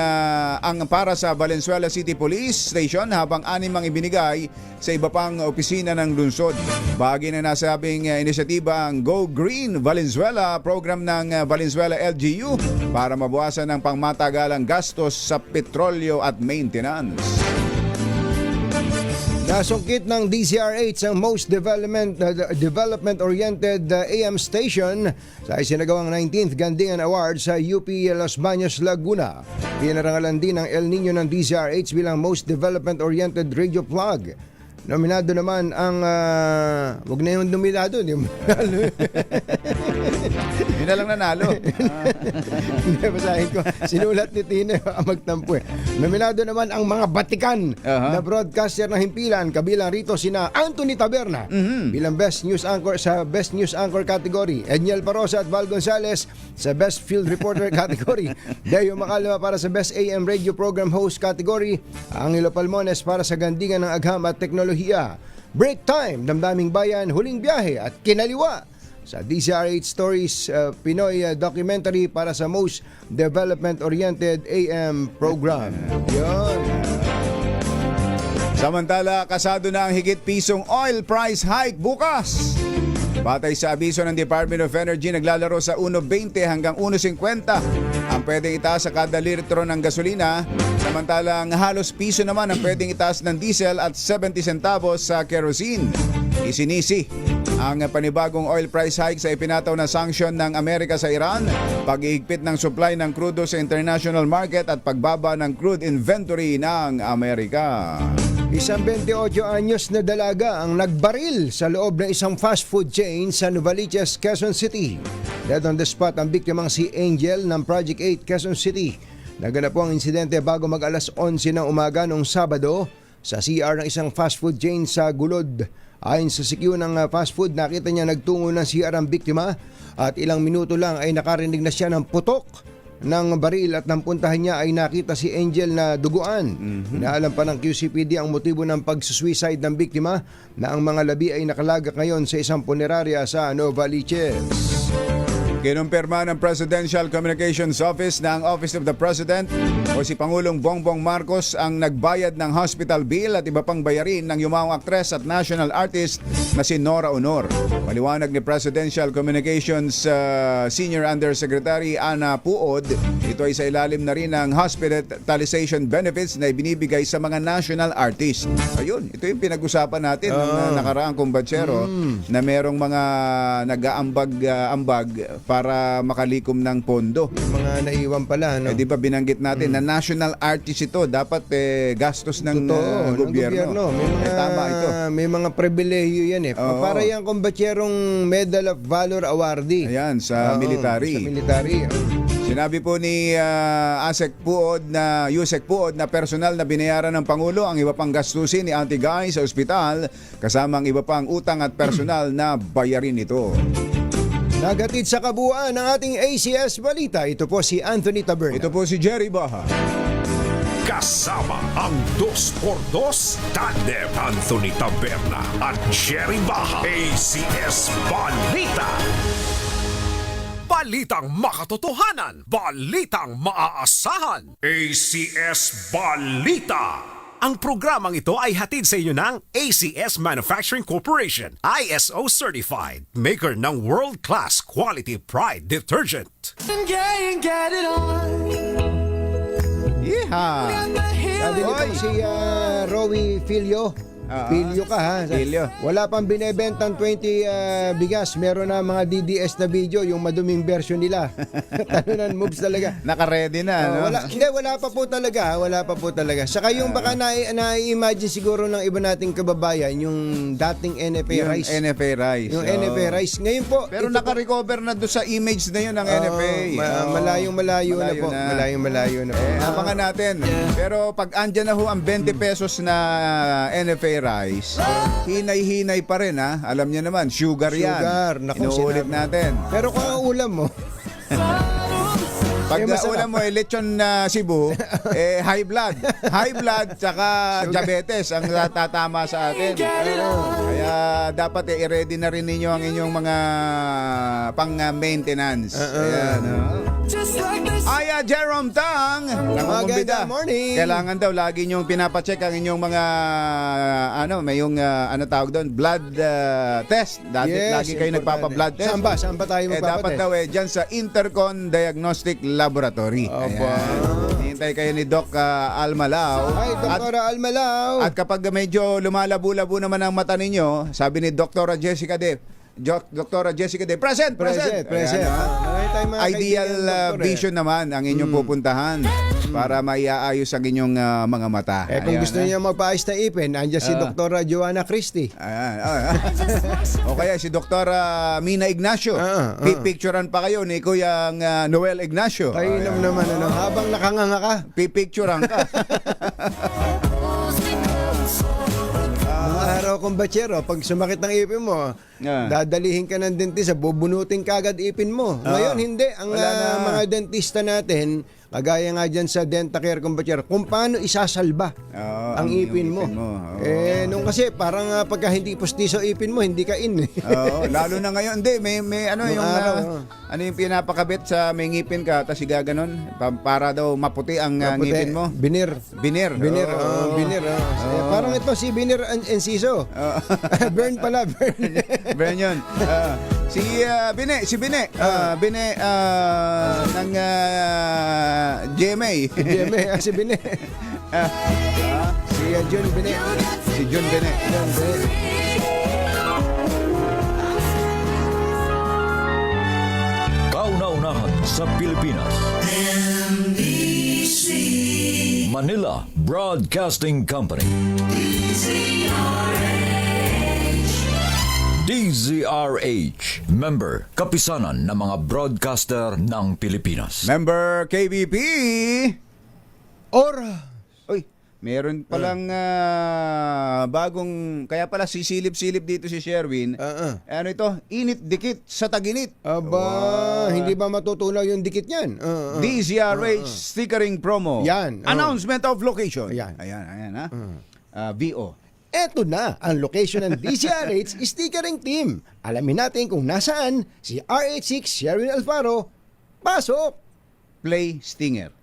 ang para sa Valenzuela City Police Station habang 6 ang ibinigay sa iba pang opisina ng lungsod. Bahagi na nasabing inisyatiba ang Go Green Valenzuela program ng Valenzuela LGU para mabawasan ang pangmatagalang gastos sa petrolyo at maintenance. Nasungkit ng DZRH ang most development-oriented AM station sa isinagawang 19th Gandingan Award sa UP Los Baños, Laguna. Pinarangalan din ng El Nino ng DZRH bilang most development-oriented radio plug. Nominado naman ang wag na yung nominado, hindi mo nanalo. Yun na lang nanalo. Hindi, basahin ko. Sinulat ni Tino ang magtampo eh. Nominado naman ang mga batikan na broadcaster ng himpilan, kabilang rito sina Anthony Taberna bilang Best News Anchor sa Best News Anchor category, Edniel Parosa at Val Gonzales sa Best Field Reporter category, Deo Macalma para sa Best AM Radio Program Host category, Angelo Palmones para sa Gandingan ng Agham at Teknolohiya. Break Time, Damdaming Bayan, Huling Biyahe at Kinaliwa sa DZRH Stories Pinoy documentary para sa most development-oriented AM program. Yun. Samantala, kasado na ang higit pisong oil price hike bukas. Batay sa abiso ng Department of Energy, naglalaro sa 1.20 hanggang 1.50 ang pwedeng itaas sa kada litro ng gasolina. Samantalang halos piso naman ang pwedeng itaas ng diesel at 70 centavos sa kerosene. Isinisi ang panibagong oil price hike sa ipinataw na sanction ng Amerika sa Iran, pag-iigpit ng supply ng crudo sa international market at pagbaba ng crude inventory ng Amerika. Isang 28 anyos na dalaga ang nagbaril sa loob ng isang fast food chain sa Novaliches, Quezon City. Dead on the spot ang biktimang si Angel ng Project 8, Quezon City. Naganap po ang insidente bago mag-alas 11 ng umaga noong Sabado sa CR ng isang fast food chain sa Gulod. Ayon sa CQ ng fast food, nakita niya nagtungo ng CR ang biktima at ilang minuto lang ay nakarinig na siya ng putok ng baril at nang puntahan niya ay nakita si Angel na duguan. Inaalam pa ng QCPD ang motibo ng pagsusuicide ng biktima na ang mga labi ay nakalagak ngayon sa isang punerarya sa Novaliches. Kinumpirma ng Presidential Communications Office na ang Office of the President o si Pangulong Bongbong Marcos ang nagbayad ng hospital bill at iba pang bayarin ng yumawang aktres at national artist na si Nora Honor. Maliwanag ni Presidential Communications Senior Undersecretary Ana Puod, ito ay sa ilalim na rin ng hospitalization benefits na ibinibigay sa mga national artists. Ayun, ito yung pinag-usapan natin ng nakaraang kumbatsero na merong mga nag-aambag para makalikom ng pondo. Mga naiwan pala, no? Di ba binanggit natin na national artist ito, dapat gastos ng gobyerno. May mga, tama ito. May mga pribilehiyo yan eh. Oo. Para yan kumbatserong Medal of Valor awardee. Ayan, sa military. Sa military. Sinabi po ni Yusek Puod na personal na binayaran ng Pangulo ang iba pang gastusin ni Auntie Guy sa ospital kasama ang iba pang utang at personal na bayarin ito. Nagatid sa kabuuan ng ating ACS Balita. Ito po si Anthony Taberna. Ito po si Jerry Baha. Kasama ang 2x2 Tandem Anthony Taberna at Jerry Baha. ACS Balita. Balitang makatotohanan. Balitang maaasahan. ACS Balita. Ang programang ito ay hatid sa inyo ng ACS Manufacturing Corporation, ISO certified, maker ng world-class quality pride detergent. Yeehaw! Sabi nito si Rowie Filio. Filio ka ha. Filio. Wala pang binebentang 20 bigas. Meron na mga DDS na video, yung maduming version nila. Tanunan moves talaga. Naka-ready na, no? Wala pa po talaga. Wala pa po talaga. Saka yung baka na-imagine siguro ng iba nating kababayan, yung dating NFA Yung Rice. NFA Rice. Yung Oo. NFA Rice. Ngayon po, Pero ito po- naka-recover na doon sa image na yun ng NFA. Oo. Malayong-malayo na po. Malayong-malayo na po. Abangan natin. Pero pag andyan na ho ang 20 pesos na NFA rice, hinay-hinay pa rin ha. Alam niyo naman, sugar yan. Sugar. Naku, Inuulit sinabi. natin. Pero kung ang ulam mo, Pag masarap. ulam mo lechon na Cebu, high blood. High blood tsaka diabetes ang tatama sa atin. Kaya dapat i-ready na rin ninyo ang inyong mga pang-maintenance. Ayan, Aya Jerome Tang, Magandang morning. Kailangan daw lagi nyong pinapacheck ang inyong mga may yung tawag doon, blood test. Lagi kayo nagpapa-blood test. Saan ba tayo magpapatest? Dapat daw dyan sa Intercon Diagnostic Laboratory. Opo. Hintay kayo ni Doc Almalao. Ay, Doktora Almalao. At kapag medyo lumalabo-labo naman ang mata ninyo, sabi ni Doktora Jessica De, present. Present. Ayan, Marami tayong mga Ideal kaibigan, doktor, vision naman ang inyong pupuntahan para maiaayos ang inyong mga mata. Kung Ayan, gusto niya magpaayos na ipin, nandiyan si Doktora Joanna Christie. Ayan. O kaya si Doktora Mina Ignacio. Pipicturean pa kayo ni Kuyang Noel Ignacio. Kainam naman, habang nakanganga ka. Pipicturean ka. Mga araw kong batsero, pag sumakit ng ipin mo, dadalihin ka ng dentista, bubunutin ka agad ipin mo. Ngayon, hindi. Ang Wala na. mga dentista natin, kagaya nga dyan sa Dentacare Combatcher, kung paano isasalba ang ipin mo. Nung kasi parang pagka hindi pustiso ipin mo, hindi ka in. Lalo na ngayon, hindi, may yung pinapakabit sa may ngipin ka, tapos gaganon, para daw maputi ang ngipin mo. Binir. Binir. Binir. Parang ito si Binir Enciso. Burn pala, burn. Burn yun. Si Bine ng GMA. GMA, si Bine. Si John Bine. Si John Bine. Kauna-unahan sa Pilipinas. Manila Broadcasting Company. DZRH. Member, kapisanan ng mga broadcaster ng Pilipinas. Member KBP. Ora. Uy, meron palang bagong, kaya pala sisilip-silip dito si Sherwin. Ano ito? Init dikit sa taginit. Aba, hindi ba matutunaw yung dikit niyan? DZRH stickering promo. Yan. Announcement of location. Ayan. Ayan ha. VO. Eto na ang location ng DZRH stickering team. Alamin natin kung nasaan si RH6 Sherwin Alfaro. Pasok! Play Stinger.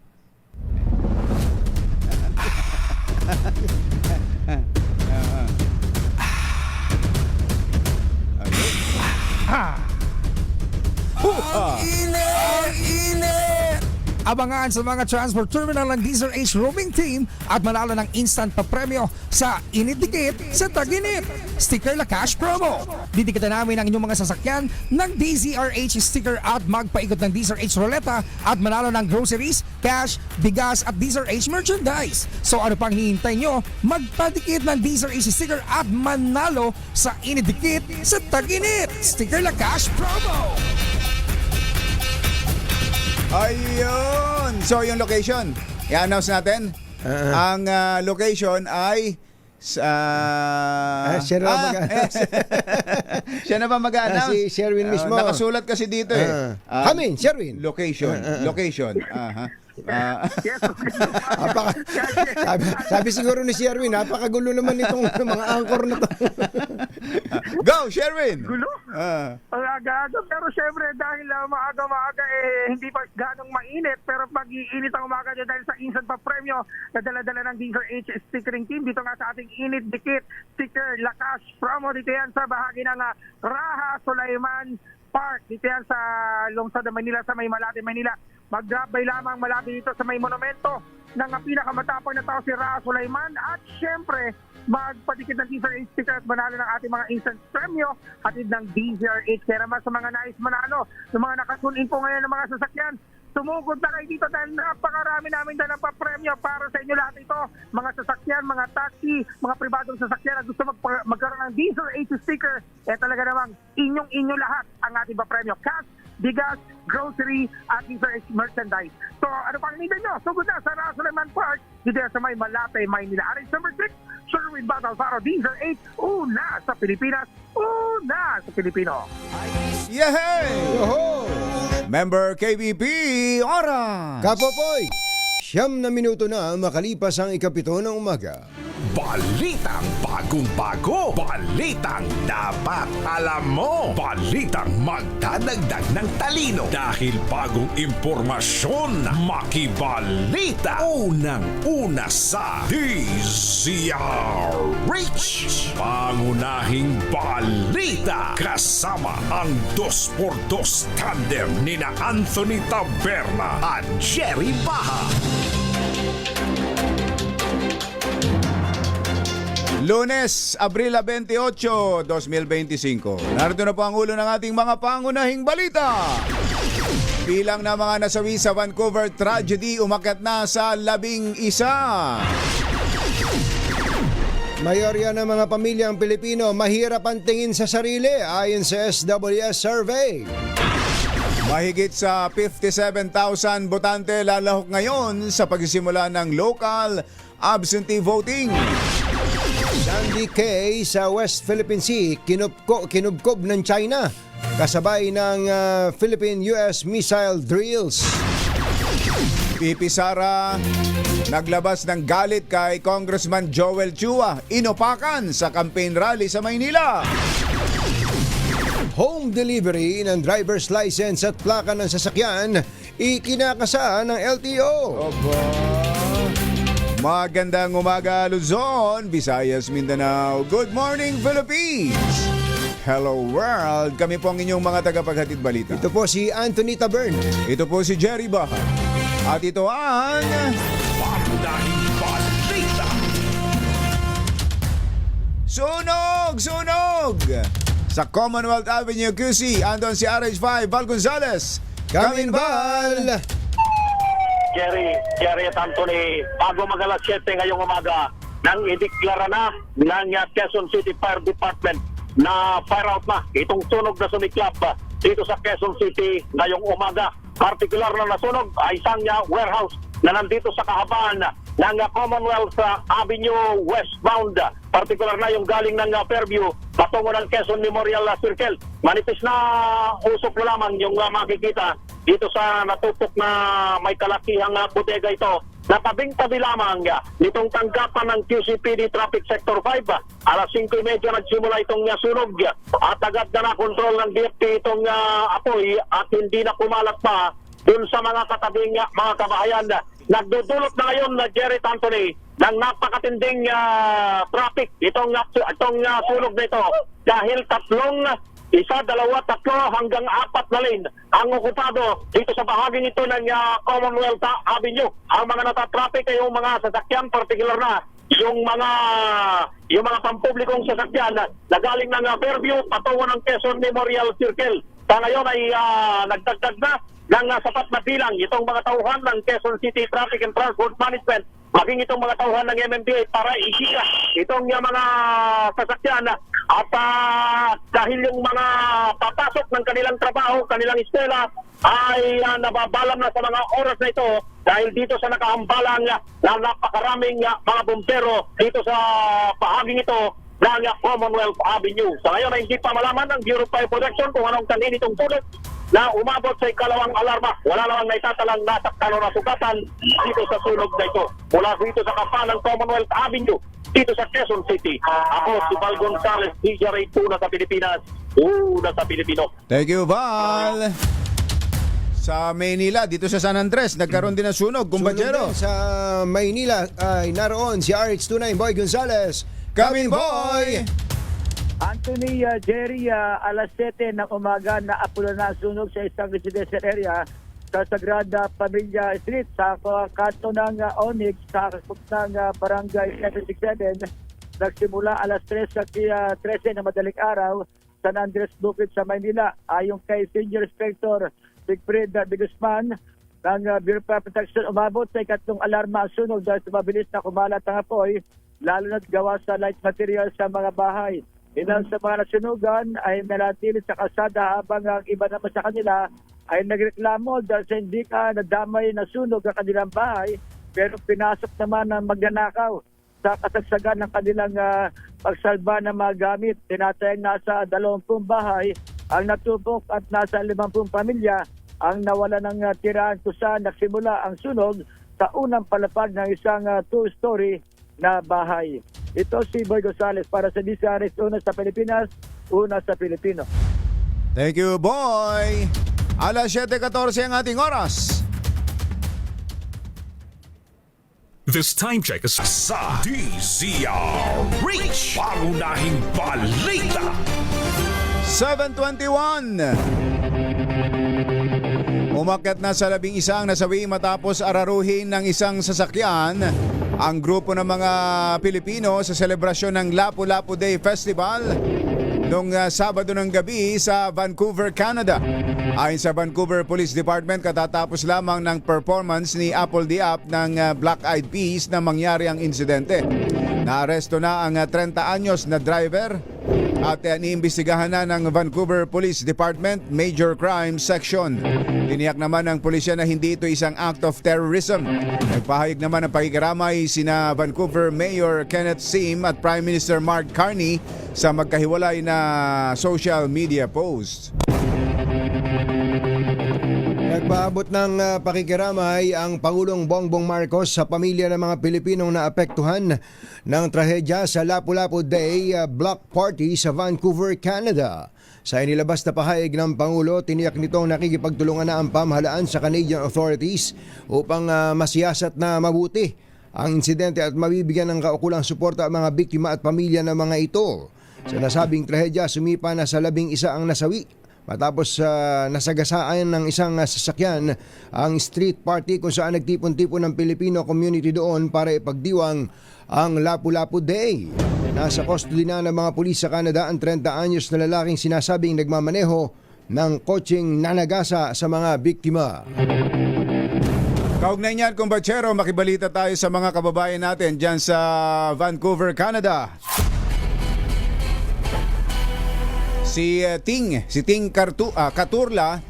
Abangan sa mga transport terminal ng DZRH roaming team at manalo ng instant pa premyo sa Init Dikit sa Taginit. Sticker La Cash Promo. Didikitan namin ang inyong mga sasakyan ng DZRH sticker at magpaikot ng DZRH Roleta at manalo ng groceries, cash, bigas at DZRH merchandise. So ano pang hinihintay nyo? Magpadikit ng DZRH sticker at manalo sa Init Dikit sa Taginit. Sticker La Cash Promo. Ayun! So, yung location, i-announce natin. Ang location ay siya na ba mag-announce? siya na ba mag-announce? Si Sherwin mismo. Nakasulat kasi dito eh. Kami, Sherwin. Location. Location. Sabi siguro ni Sherwin, napakagulo naman itong mga anchor na to. Go, Sherwin! Gulo? Ang aga-aga, pero syempre dahil maaga-maaga hindi pa ganong mainit, pero pag-iinit ang umaga nyo dahil sa instant pa premyo na dala-dala ng Diesel H stickering team dito nga sa ating init dikit sticker Lacash promo dito yan sa bahagi ng Raha Sulaiman Park dito yan sa lungsod ng Manila sa may Malate, Manila. Maggabay lamang malapit dito sa may monumento ng pinakamatapang na tao si Raha Sulaiman at syempre magpadikit ng Diesel H sticker at manalo ng ating mga instant premyo hatid ng DZRH. Kaya naman sa mga nais manalo, yung mga nakatune-in po ngayon ng mga sasakyan, sumugod na kayo dito dahil napakarami namin dalang papremyo para sa inyo lahat ito. Mga sasakyan, mga taxi, mga pribadong sasakyan na gusto magkaroon ng Diesel H sticker, talaga namang inyong-inyo lahat ang ating papremyo. Cash, bigas, grocery, at Diesel H merchandise. So ano pang hinihintay nyo? Sugod na sa Raha Sulaiman Park dito sa may Malate, Maynila. RH number 6, Sherwin Batalfaro, Diesel H, una sa Pilipinas, una sa Pilipino. Yehey! Yoho! Member KBP, ora! Kapopoy, 9 na minuto na makalipas ang 7 ng umaga. Balitang bagong-bago. Balitang dapat alam mo. Balitang magdadagdag ng talino. Dahil bagong impormasyon, makibalita. Unang-una sa DZRH. Pangunahing balita. Kasama ang 2x2 tandem nina Anthony Taberna at Jerry Baha. Lunes, Abril 28, 2025. Narito na po ang ulo ng ating mga pangunahing balita. Bilang na mga nasawi sa Vancouver tragedy, umakyat na sa 11. Mayorya ng mga pamilyang Pilipino mahirap ang tingin sa sarili ayon sa SWS survey. Mahigit sa 57,000 botante lalahok ngayon sa pagsisimula ng local absentee voting. Sandy Cay sa West Philippine Sea kinubkob ng China kasabay ng Philippine-US missile drills. Pipi Sara naglabas ng galit kay Congressman Joel Chua, inopakan sa campaign rally sa Maynila. Home delivery ng driver's license at plaka ng sasakyan ikinakasa ng LTO. Magandang umaga Luzon, Visayas, Mindanao. Good morning Philippines! Hello world! Kami po ang inyong mga tagapaghatid balita. Ito po si Anthony Tabern. Ito po si Jerry Baha. At ito ang... Pangunahing balita. Sunog! Sunog! Sa Commonwealth Avenue, QC, andon si RH5, Val Gonzales. Kaminbal! Jerry at Anthony, bago mag-alas 7 ngayong umaga, nang ideklara na ng Quezon City Fire Department na fire out na itong sunog na sumiklap dito sa Quezon City ngayong umaga. Partikular na nasunog ay isang warehouse na nandito sa kahabaan ng Commonwealth Avenue westbound. Partikular na yung galing ng Fairview patungo ng Quezon Memorial Circle. Manipis na usok na lamang yung makikita dito sa natutok na may kalakihang bodega ito. Natabing-tabi lamang nitong tanggapan ng QCPD Traffic Sector 5. Alas 5:30 nagsimula itong sunog at agad na nakontrol ng DFP itong apoy at hindi na kumalat pa dun sa mga katabing mga kabahayan. Nagdudulot na ngayon na Jerry Anthony ng napakatinding traffic itong sunog na ito dahil isa, dalawa, tatlo hanggang 4 na lane ang okupado dito sa bahaging ito ng Commonwealth Avenue. Ang mga natatraffic ay yung mga sasakyan, particular na yung mga pampublikong sasakyan na galing ng Fairview patungo ng Quezon Memorial Circle. Sa ngayon ay nagdagdag na ng sapat na bilang itong mga tauhan ng Quezon City Traffic and Transport Management maging itong mga tauhan ng MMDA para isika itong mga sasakyan at dahil yung mga papasok ng kanilang trabaho, kanilang eskwela ay nababalam na sa mga oras na ito dahil dito sa nakahambalang na napakaraming mga bumbero dito sa bahaging ito ng Commonwealth Avenue. Sa ngayon ay hindi pa malaman ng Bureau of Fire Protection kung anong kanin itong tulad na umabot sa ikalawang alarma. Wala namang naitatalang nasaktan o nasugatan dito sa sunog na ito. Mula dito sa kapan ng Commonwealth Avenue, dito sa Quezon City. Ako si Val Gonzales, DJ Ray, una sa Pilipinas, una sa Pilipino. Thank you, Val. Sa Maynila, dito sa San Andres, nagkaroon din ng sunog, kumbachero. Sunog din sa Maynila ay naroon si RH29 Boy Gonzales. Coming, boy! Anthony, Jerry, alas 7 ng umaga na apula na sunog sa isang residential area sa Sagrada Familia Street sa kanto ng Onyx sa kasok ng Barangay 767. Nagsimula alas 3 sa 13 na madaling araw sa San Andres Bukid sa Maynila. Ayon kay Senior Inspector Sigfrid de Guzman ng Bureau of Fire Protection, umabot sa ikatlong alarma ang sunog dahil sa mabilis na kumalat ang apoy, lalo na't gawa sa light material sa mga bahay. Ilan sa mga nasunugan ay nanatili sa kalsada habang ang iba naman sa kanila ay nagreklamo dahil sa hindi ka nadamay na sunog ang kanilang bahay, pero pinasok naman ng magnanakaw sa kasagsagan ng kanilang pagsalba ng mga gamit. Tinatayang nasa 20 bahay ang natupok at nasa 50 pamilya ang nawala ng tirahan kung saan nagsimula ang sunog sa unang palapag ng isang two-story na bahay. Ito si Boy Gonzales para sa DCRS, una sa Pilipinas, una sa Pilipino. Thank you, boy! Alas 7:14 ang ating oras. This time check is sa DZRH. Pangunahing balita. 7:21. Umakyat na sa 11 nasawi matapos araruhin ng isang sasakyan ang grupo ng mga Pilipino sa selebrasyon ng Lapu-Lapu Day Festival noong Sabado ng gabi sa Vancouver, Canada. Ayon sa Vancouver Police Department, katatapos lamang ng performance ni Apple Diap ng Black Eyed Peas na mangyari ang insidente. Naaresto na ang 30 anyos na driver at iniimbestigahan na ng Vancouver Police Department Major Crime Section. Tiniyak naman ng pulisya na hindi ito isang act of terrorism. Nagpahayag naman ng pakikiramay sina Vancouver Mayor Kenneth Sim at Prime Minister Mark Carney sa magkahiwalay na social media post. Nagpaabot ng pakikiramay ang Pangulong Bongbong Marcos sa pamilya ng mga Pilipinong naapektuhan ng trahedya sa Lapu-Lapu Day Block Party sa Vancouver, Canada. Sa inilabas na pahayag ng Pangulo, tiniyak nitong nakikipagtulungan na ang pamahalaan sa Canadian authorities upang masiyasat na mabuti ang insidente at mabibigyan ng kaukulang suporta ang mga biktima at pamilya ng mga ito. Sa nasabing trahedya, sumipa na sa 11 ang nasawi. Matapos nasagasaan ng isang sasakyan ang street party kung saan nagtipon-tipon ng Filipino community doon para ipagdiwang ang Lapu-Lapu Day. Nasa custody na ng mga pulis sa Canada ang 30 anyos na lalaking sinasabing nagmamaneho ng kotseng nanagasa sa mga biktima. Kaugnay niyan, kumbachero, makibalita tayo sa mga kababayan natin dyan sa Vancouver, Canada. Si Ting Katurla,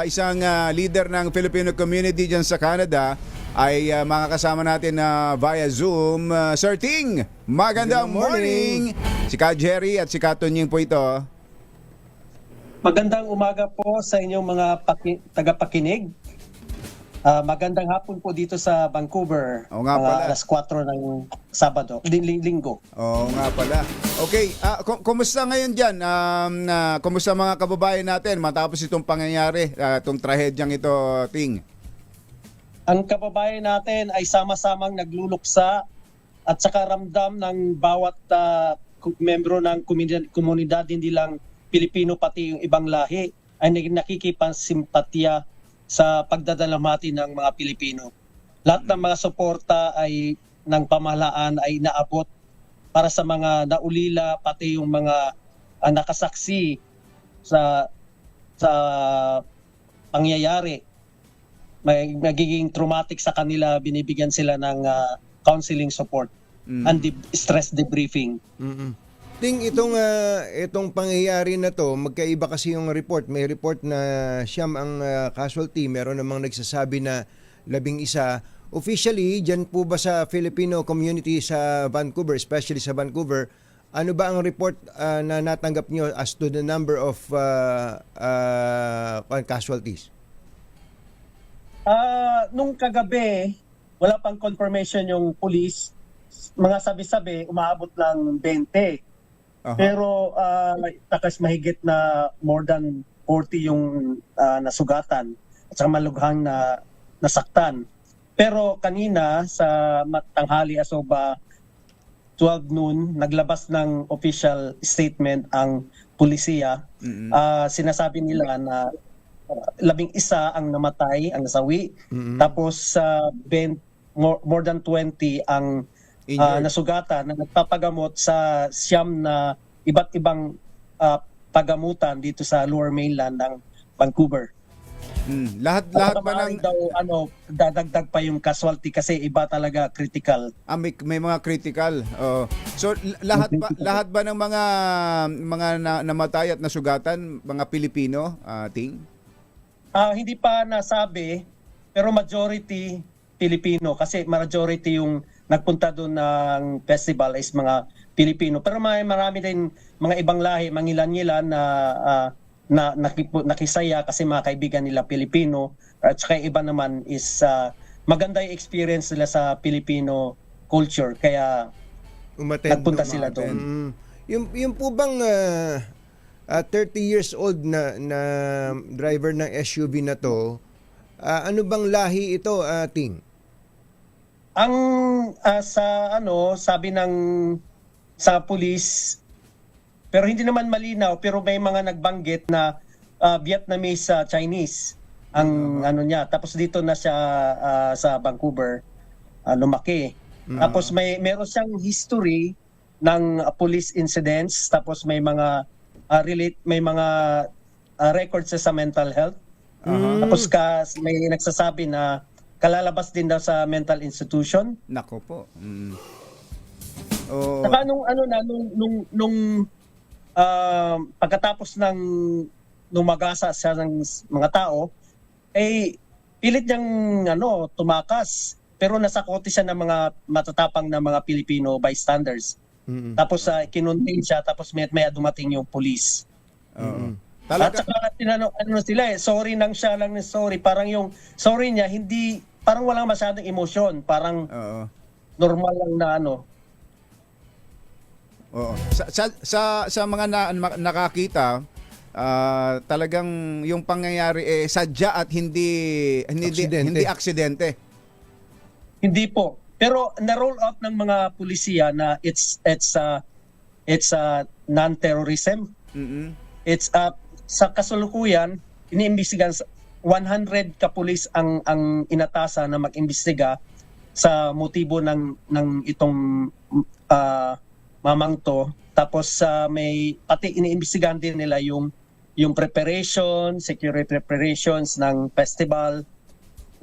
isang leader ng Filipino community dyan sa Canada, ay makakasama natin via Zoom. Sir Ting, magandang morning! Si Ka Jerry at si Ka Tunying po ito. Magandang umaga po sa inyong mga tagapakinig. Magandang hapon po dito sa Vancouver. Oo nga pala. Alas 4 ng Sabado, Linggo. Oo nga pala. Okay, kumusta ngayon dyan? Kumusta mga kababayan natin matapos itong pangyayari, itong trahedyang ito, Ting? Ang kababayan natin ay sama-samang nagluluksa at saka ramdam ng bawat membro ng komunidad, hindi lang Pilipino pati yung ibang lahi, ay nakikipagsimpatya sa pagdadalamhati ng mga Pilipino. Lahat ng mga suporta ay ng pamahalaan ay naabot para sa mga naulila pati yung mga nakasaksi sa pangyayari. May magiging traumatic sa kanila, binibigyan sila ng counseling support and stress debriefing. Ting, itong pangyayari na to, magkaiba kasi yung report. May report na siyam ang casualty, meron namang nagsasabi na 11. Officially, dyan po ba sa Filipino community sa Vancouver, especially sa Vancouver, ano ba ang report na natanggap nyo as to the number of casualties? Nung kagabi, wala pang confirmation yung police. Mga sabi-sabi, umaabot lang 20. Pero takas mahigit na more than 40 yung nasugatan at saka malughang na nasaktan. Pero kanina sa tanghali as of 12 noon, naglabas ng official statement ang pulisiya. Sinasabi nila na 11 ang namatay, ang nasawi. Tapos more than 20 ang nasugatan na nagpapagamot sa siyam na iba't ibang pagamutan dito sa Lower Mainland ng Vancouver. Lahat ba ng daw dadagdag pa yung casualty kasi iba talaga critical. May mga critical. So lahat ba ng mga namatay at nasugatan mga Pilipino, Ting? Hindi pa nasabi pero majority Pilipino kasi majority yung nagpunta doon ng festival is mga Pilipino. Pero marami din mga ibang lahi, mangilan-ngilan na nakisaya kasi mga kaibigan nila Pilipino. At saka iba naman is maganda yung experience nila sa Filipino culture. Kaya nagpunta sila doon. Yung po bang 30 years old na driver ng SUV na to, ano bang lahi ito, Ting? Ang sabi ng sa police, pero hindi naman malinaw, pero may mga nagbanggit na Vietnamese Chinese ang niya. Tapos dito na siya sa Vancouver lumaki. Tapos meron siyang history ng police incidents, tapos may mga records sa mental health. Tapos may nagsasabi na kalalabas din daw sa mental institution. Nako po. Saka nung pagkatapos ng lumagasa siya ng mga tao, pilit niyang tumakas. Pero nasakote siya ng mga matatapang na mga Filipino bystanders. Tapos kinuntain siya, tapos may dumating yung police. At saka tinanong sila sorry nang siya lang ng sorry. Parang yung sorry niya, hindi, parang walang masyadong emosyon. Parang normal lang na Sa mga nakakita, talagang yung pangyayari sadya at hindi aksidente. Hindi po. Pero na-roll out ng mga pulisiya na it's non-terrorism. It's sa kasalukuyan iniimbestigahan 100 kapulis ang inatasan na mag-imbestiga sa motibo ng itong mamang to. Tapos may pati iniimbestigahan din nila yung preparation, security preparations ng festival,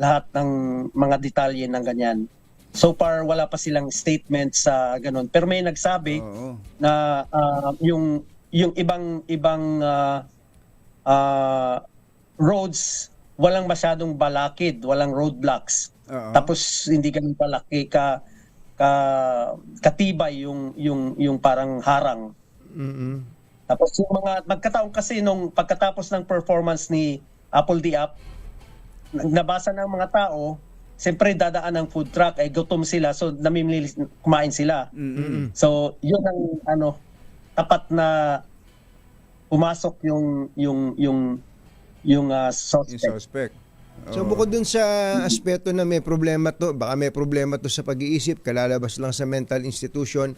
lahat ng mga detalye ng ganyan. So far wala pa silang statement sa ganun. Pero may nagsabi na yung ibang roads walang masyadong balakid, walang roadblocks. Tapos hindi ganun palaki katibay yung parang harang. Tapos yung mga magkataon kasi nung pagkatapos ng performance ni Apple the App, nabasa ng mga tao, siyempre dadaan ng food truck, gutom sila, so namimili kumain sila. So yun ang tapat na pumasok yung suspect. So bukod dun sa aspeto na may problema to, baka may problema to sa pag-iisip, kalalabas lang sa mental institution,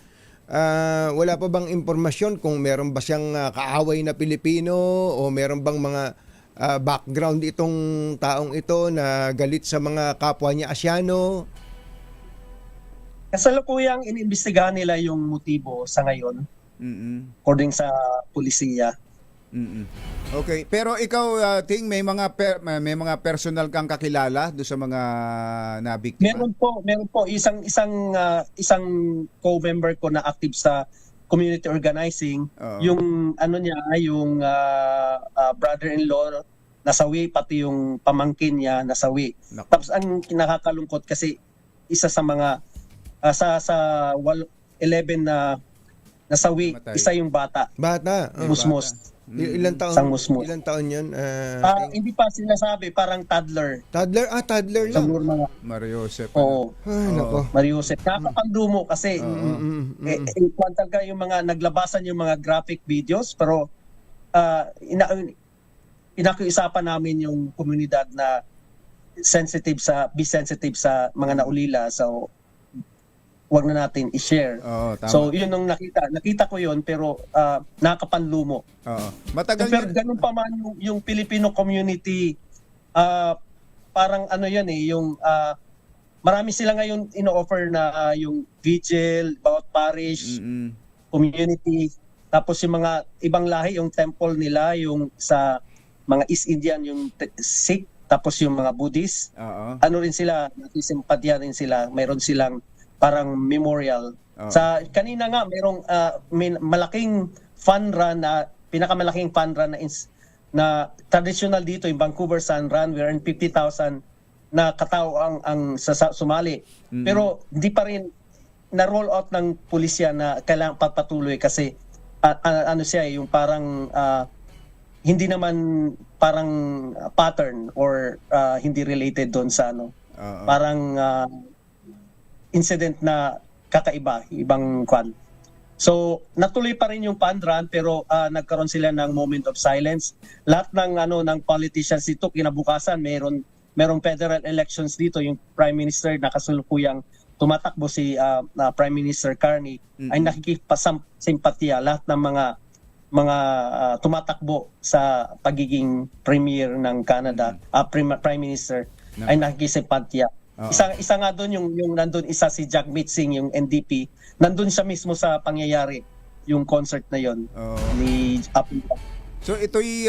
wala pa bang impormasyon kung meron ba siyang kaaway na Pilipino o meron bang mga background itong taong ito na galit sa mga kapwa niya Asyano? Kasalukuyang iniimbestigahan nila yung motibo sa ngayon, according sa pulisiya. Okay, pero ikaw Ting, may mga personal kang kakilala do sa mga nabiktima? Meron po isang co-member ko na active sa community organizing. Oo. Yung ano niya, yung brother-in-law nasawi, pati yung pamangkin niya nasawi. Naku. Tapos ang nakakalungkot kasi isa sa mga sa 11 na nasawi, Namatay. isa yung bata. Bata. Musmos. Ilang taon? Isang musmos. Ilang taon 'yun? Hindi pa sinasabi, parang toddler. Toddler? Toddler lang. Siguro mga Mario Joseph. Oo. Ay, nako. Mariusep. Nakakapagdumo kasi talaga yung mga naglabasan yung mga graphic videos, pero inakiusapan namin yung komunidad na be sensitive sa mga naulila. So wag na natin i-share. Oo, tama. So yun ang nakita ko yun, pero nakapanlumo. Oo. Matagal Pero ganun pa man yung Filipino community, parang ano yan yung marami sila ngayon ino-offer na yung vigil, bawat parish, community, tapos yung mga ibang lahi, yung temple nila, yung sa mga East Indian, yung Sikh, tapos yung mga Buddhist, Oo. ano rin sila, nakisimpatya rin sila, mayroon silang parang memorial. Oo. Sa kanina nga mayroong malaking fun run na pinakamalaking fun run na traditional dito yung Vancouver Sun Run, we earn 50,000 na katao ang sumali. Pero hindi pa rin na roll out ng pulisya na kailangang papatuloy kasi ano siya yung parang hindi naman parang pattern or hindi related doon sa ano. Parang incident na kakaiba, ibang kwan. So, natuloy pa rin yung fun run pero nagkaroon sila ng moment of silence. Lahat ng ng politicians dito kinabukasan merong federal elections dito, yung Prime Minister na kasulukuyang tumatakbo si Prime Minister Carney ay nakikipasimpatya lahat ng mga tumatakbo sa pagiging premier ng Canada, Prime Minister ay nakikisimpatya. Isa nga doon yung nandun isa si Jack Mitzing, yung NDP, nandun siya mismo sa pangyayari yung concert na yon ni Apo. So ito'y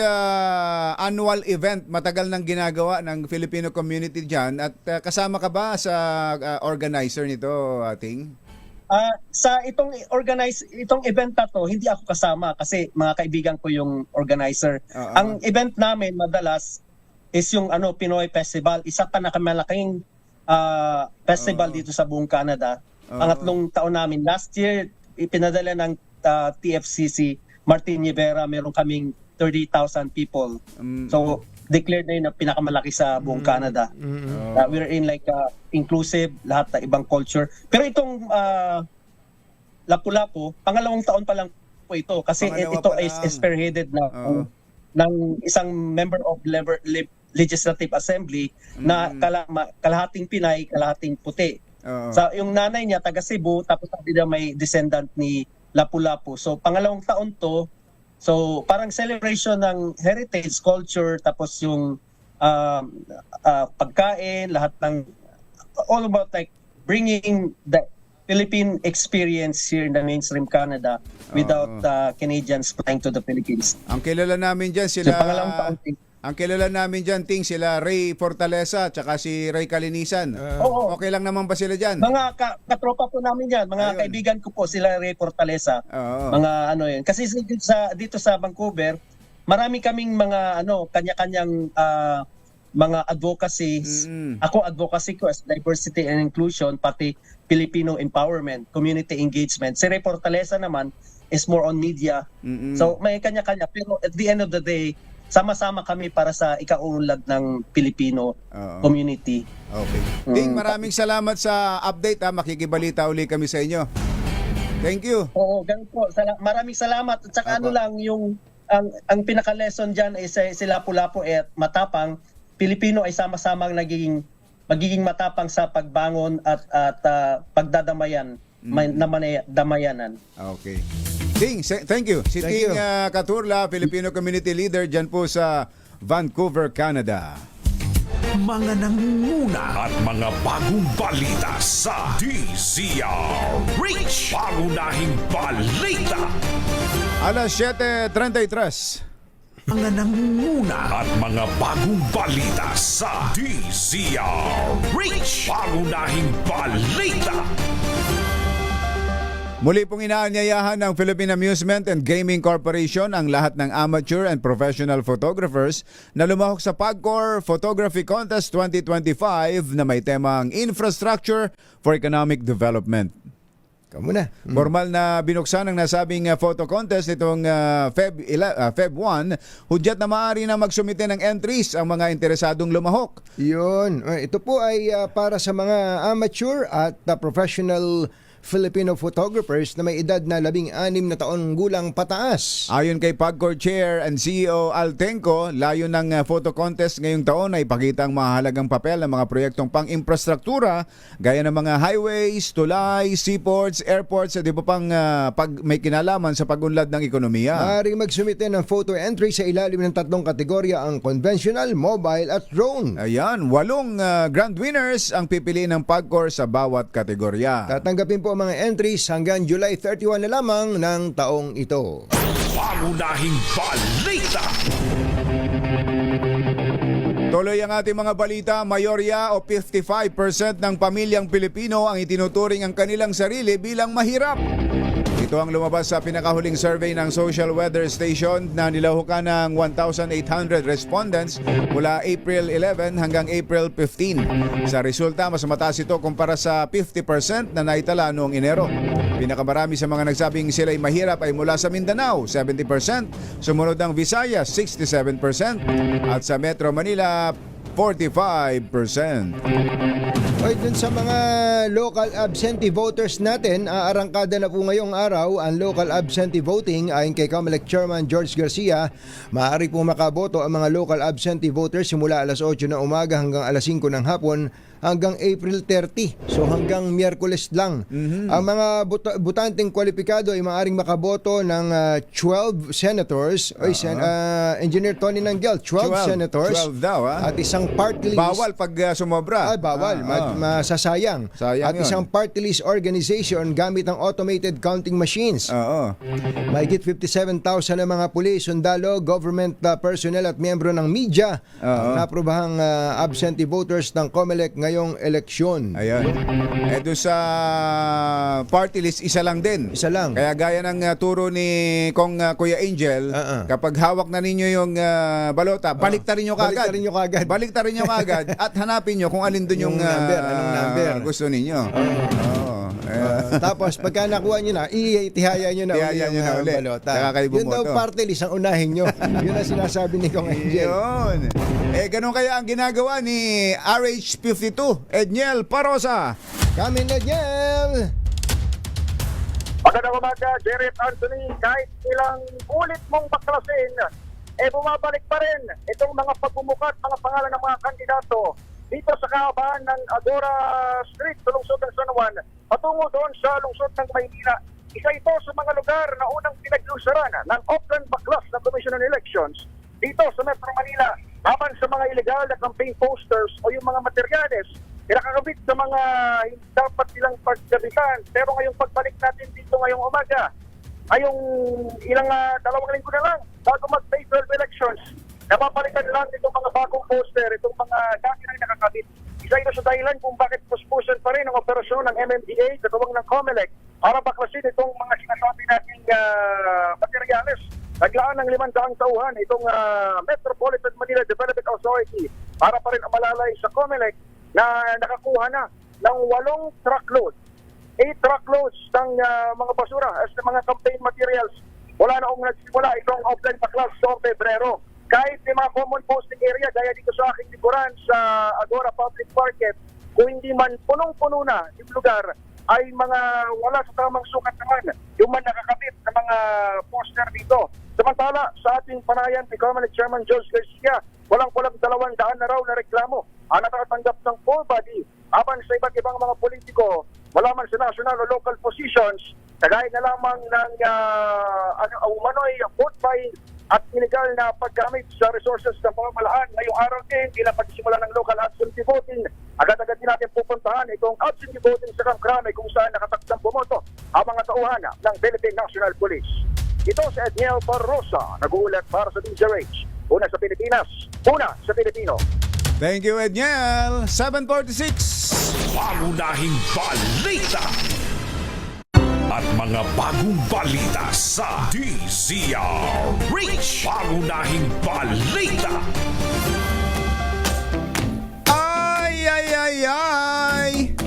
annual event, matagal nang ginagawa ng Filipino community dyan at kasama ka ba sa organizer nito, Ting? Sa itong event na to, hindi ako kasama kasi mga kaibigan ko yung organizer. Ang event namin madalas is yung Pinoy Festival, isa pa nakamalaking festival dito sa buong Canada. Pangatlong taon namin. Last year, ipinadala ng TFCC, Martin Rivera, meron kaming 30,000 people. So, declared na yun na pinakamalaki sa buong Canada. We're in inclusive, lahat na ibang culture. Pero itong Lapu-Lapu, pangalawang taon pa lang po ito. Kasi ito is spearheaded na ng isang member of Legislative Assembly na kalahating Pinay, kalahating puti. So, yung nanay niya, taga Cebu, tapos sabi niya may descendant ni Lapu-Lapu. So, pangalawang taon to. So, parang celebration ng heritage, culture, tapos yung pagkain, lahat ng all about bringing the Philippine experience here in the mainstream Canada without Canadians flying to the Philippines. Ang kilala namin dyan sila... So, pangalawang taon, ang kilala namin dyan, Ting, sila Ray Fortaleza tsaka si Ray Kalinisan. Okay lang naman ba sila dyan? Mga katropa po namin yan, mga kaibigan ko po, sila Ray Fortaleza. Mga yun. Kasi dito sa Vancouver, marami kaming mga kanya-kanyang mga advocacies. Ako advocacy ko as diversity and inclusion, pati Filipino empowerment, community engagement. Si Ray Fortaleza naman is more on media. So may kanya-kanya, pero at the end of the day, sama-sama kami para sa ikaunlad ng Filipino community. Okay. Ting, maraming salamat sa update. Makikibalita uli kami sa inyo. Thank you. Oo, ganun po. Maraming salamat. At saka lang, yung ang pinaka-lesson dyan ay sila Lapu-Lapu at matapang. Pilipino ay sama-samang magiging matapang sa pagbangon at pagdadamayan, damayanan. Okay. Ting, thank you. Si Ting Caturla, Filipino Community Leader dyan po sa Vancouver, Canada. Mga nangunguna at mga bagong balita sa DZRH. Pangunahing balita. Alas 7:33. mga nangunguna at mga bagong balita sa DZRH. Pangunahing balita. Muli pong inaanyayahan ng Philippine Amusement and Gaming Corporation ang lahat ng amateur and professional photographers na lumahok sa PAGCOR Photography Contest 2025 na may temang Infrastructure for Economic Development. Kamu na. Formal na binuksan ang nasabing photo contest nitong Feb 1, hudyat na maaari na magsumite ng entries ang mga interesadong lumahok. Yun. Ito po ay para sa mga amateur at professional Filipino photographers na may edad na 16 na taon gulang pataas. Ayon kay PAGCOR Chair and CEO Al Tenco, layo ng photo contest ngayong taon ay ipakita ang mahalagang papel ng mga proyektong pang-infrastruktura gaya ng mga highways, tulay, seaports, airports at iba pang may kinalaman sa pag-unlad ng ekonomiya. Maaaring magsumite ng photo entry sa ilalim ng 3 kategorya, ang conventional, mobile at drone. Ayan, 8 grand winners ang pipiliin ng PAGCOR sa bawat kategorya. Tatanggapin po ang mga entries hanggang July 31 na lamang ng taong ito. Pangunahing balita. Tuloy ang ating mga balita. Mayorya o 55% ng pamilyang Pilipino ang itinuturing ang kanilang sarili bilang mahirap. Ito ang lumabas sa pinakahuling survey ng Social Weather Station na nilahukan ng 1,800 respondents mula April 11 hanggang April 15. Sa resulta, mas mataas ito kumpara sa 50% na naitala noong Enero. Pinakamarami sa mga nagsabing sila'y mahirap ay mula sa Mindanao, 70%, sumunod ang Visayas, 67%, at sa Metro Manila, 45%. Oy, dun sa mga local absentee voters natin, aarangkada na po ngayong araw ang local absentee voting. Ayon kay COMELEC Chairman George Garcia, maaari po makaboto ang mga local absentee voters simula alas 8 na umaga hanggang alas 5 ng hapon hanggang April 30. So hanggang Miyerkules lang. Ang mga butanteng kwalipikado ay maaaring makaboto ng 12 senators. Engineer Tony Nanggel, 12 senators. 12 daw, ha? At isang party list. Bawal pag sumobra. Ay, bawal. Masasayang. Sayang At yun. isang party list organization gamit ang automated counting machines. Oo. Mahigit 57,000 na mga pulis, sundalo, government personnel at miyembro ng media ang naprobahang absentee voters ng COMELEC ngayong eleksyon. Ayan. Doon sa party list, isa lang din. Isa lang. Kaya gaya ng turo ni Kong Kuya Angel, kapag hawak na ninyo yung balota, baliktarin nyo kagad. Baliktarin nyo kagad at hanapin nyo kung alin doon yung anong number gusto ninyo. Tapos pagka nakuha nyo na, itihaya nyo na yung balota. Saka kayo Yun daw bumoto. party list ang unahin nyo. Yun ang sinasabi ni Kong Angel. Yun. Ganun kaya ang ginagawa ni RH52, Edniel Parosa. Kami na, Edniel! Magandang umaga, Jerry at Anthony. Kahit ilang ulit mong baklasin, bumabalik pa rin itong mga pagbumukat, mga pangalan ng mga kandidato dito sa kahabaan ng Agora Street sa lungsod ng San Juan patungo doon sa lungsod ng Maynila. Isa ito sa mga lugar na unang pinaglusaran ng open baklas ng Commission on Elections dito sa Metro Manila laban sa mga illegal na campaign posters o yung mga materyales pinakakabit sa mga hindi dapat silang pagkabitan. Pero ngayong pagbalik natin dito ngayong umaga, ngayong ilang 2 linggo na lang bago mag-May 12 elections, napapalitan lang itong mga bagong poster, itong mga dati na nakakabit. Isa ito sa dahilan kung bakit puspusan pa rin ang operasyon ng MMDA sa gawang ng COMELEC para baklasin itong mga sinasabi nating materyales. Naglaan ng 500 tauhan itong Metropolitan Manila Development Authority para pa rin malalay sa COMELEC na nakakuha na ng 8 truckload. 8 truckloads ng mga basura as ng mga campaign materials. Wala na nagsimula itong offline baklas sa Pebrero. Kahit may mga common posting area gaya dito sa aking likuran sa Agora Public Market, kung hindi man punong-puno na yung lugar, ay mga wala sa tamang sukat naman yung man nakakabit sa mga poster dito. Samantala, sa ating panayan ni COMELEC Chairman George Garcia, walang-walang 200 na raw na reklamo ang natatanggap ng full body aban sa iba't ibang mga politiko, wala man sa national o local positions, kagaya na lamang ng umano'y vote buying at illegal na paggamit sa resources ng pamamalaan. Ngayong araw din, bilang pagsimula ng local absentee voting, agad-agad din natin pupuntahan itong absentee voting sa Kamkrame kung saan nakataksang bumoto ang mga tauhan ng Philippine National Police. Ito si Edniel Barrosa, nag-uulat para sa DZRH. Una sa Pilipinas, una sa Pilipino. Thank you, Edniel. 7:46. Pangunahing balita at mga bagong balita sa DZRH. Pangunahing balita. Ay!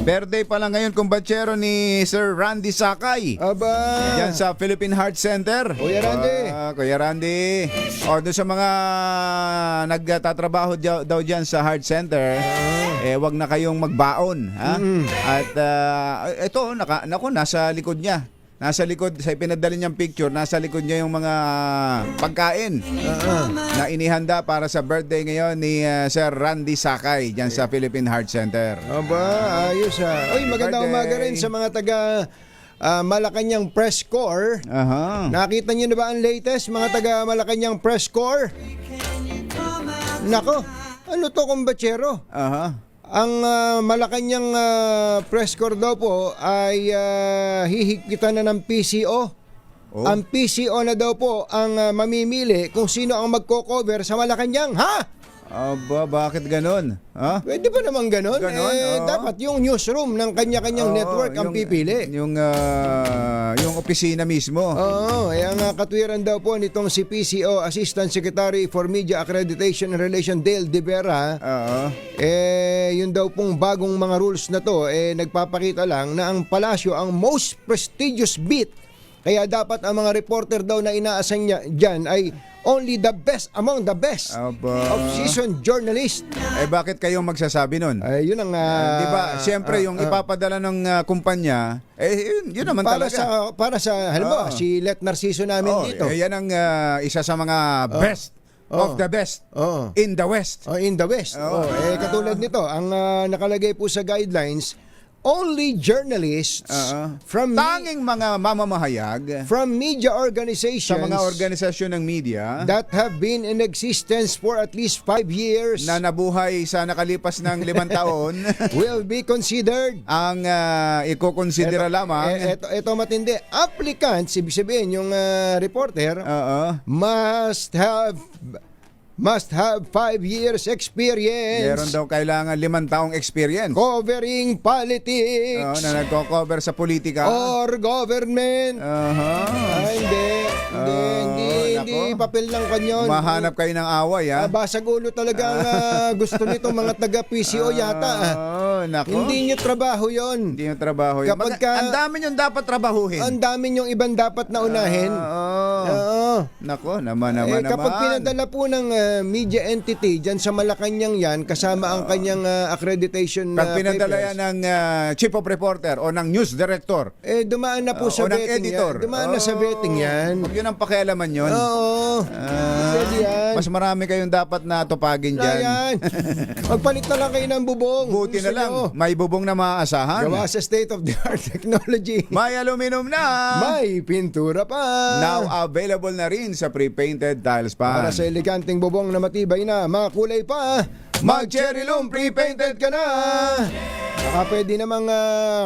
Birthday pa lang ngayon kumbatsero ni Sir Randy Sakay. Aba! Diyan sa Philippine Heart Center. Kuya Randy. Kuya Randy. O, doon sa mga nagtatrabaho daw dyan sa Heart Center, wag na kayong magbaon. Ha? At ito, nasa likod niya. Nasa likod, sa pinadala niyang picture, nasa likod niya yung mga pagkain na inihanda para sa birthday ngayon ni Sir Randy Sakay dyan sa Philippine Heart Center. Aba, ayos Uy, magandang umaga rin sa mga taga Malacanang Press Corps. Nakita niyo na ba ang latest, mga taga Malacanang Press Corps? Nako, ano to, kumbatsero? Ang Malacanang Press Corps daw po ay hihigpitan na ng PCO. Ang PCO na daw po ang mamimili kung sino ang magko-cover sa Malacanang. Ha? Aba, bakit ganon? Ha? Pwede ba naman ganon? Dapat yung newsroom ng kanya-kanyang network ang pipili. Yung opisina mismo. Oo, ang katwiran daw po nitong si PCO Assistant Secretary for Media Accreditation and Relation Dale De Vera. Yun daw pong bagong mga rules na to, nagpapakita lang na ang palasyo ang most prestigious beat. Kaya dapat ang mga reporter daw na inaasan niya dyan ay only the best among the best of seasoned journalists. Bakit kayong magsasabi nun? Yun ang... di ba? Siyempre, yung ipapadala ng kumpanya, yun naman para talaga. Para sa, halimbawa, si Let Narciso namin dito. Yan ang isa sa mga best of the best in the West. In the West. Katulad nito, ang nakalagay po sa guidelines, only journalists from tanging mga mamamahayag from media organizations sa mga organisasyon ng media that have been in existence for at least 5 years na nabuhay sa nakalipas ng 5 taon will be considered. Ang ikukonsidera lamang ito matindi, applicants, ibig sabihin yung reporter must have 5 years experience. Meron daw kailangan 5 taong experience. Covering politics. Na nagko-cover sa politika. Or government. Hindi papel lang kanyon. Mahanap kayo ng away, ha? Basag ulo talaga ang gusto nito mga taga-PCO yata. Hindi nyo trabaho yon. Hindi nyo trabaho yun. Ang dami nyo dapat trabahuhin. Ang dami nyo ibang dapat na unahin. Nako, naman. Kapag pinadala po ng media entity dyan sa Malacanang yan, kasama ang kanyang accreditation pag pinadala yan ng chief of reporter o ng news director, dumaan na po sa vetting editor. Yan. Dumaan na sa vetting yan. Huwag yun ang pakialaman yun. Yan. Mas marami kayong dapat na tupagin dyan. Magpalit na lang kayo ng bubong. Buti na lang, may bubong na maaasahan. Gawa sa state-of-the-art technology. May aluminum na. May pintura pa. Now available na rin sa pre-painted tiles pan. Para sa eleganteng bubong na matibay na, makulay pa, mag-cherry loom pre-painted ka na. Baka pwede namang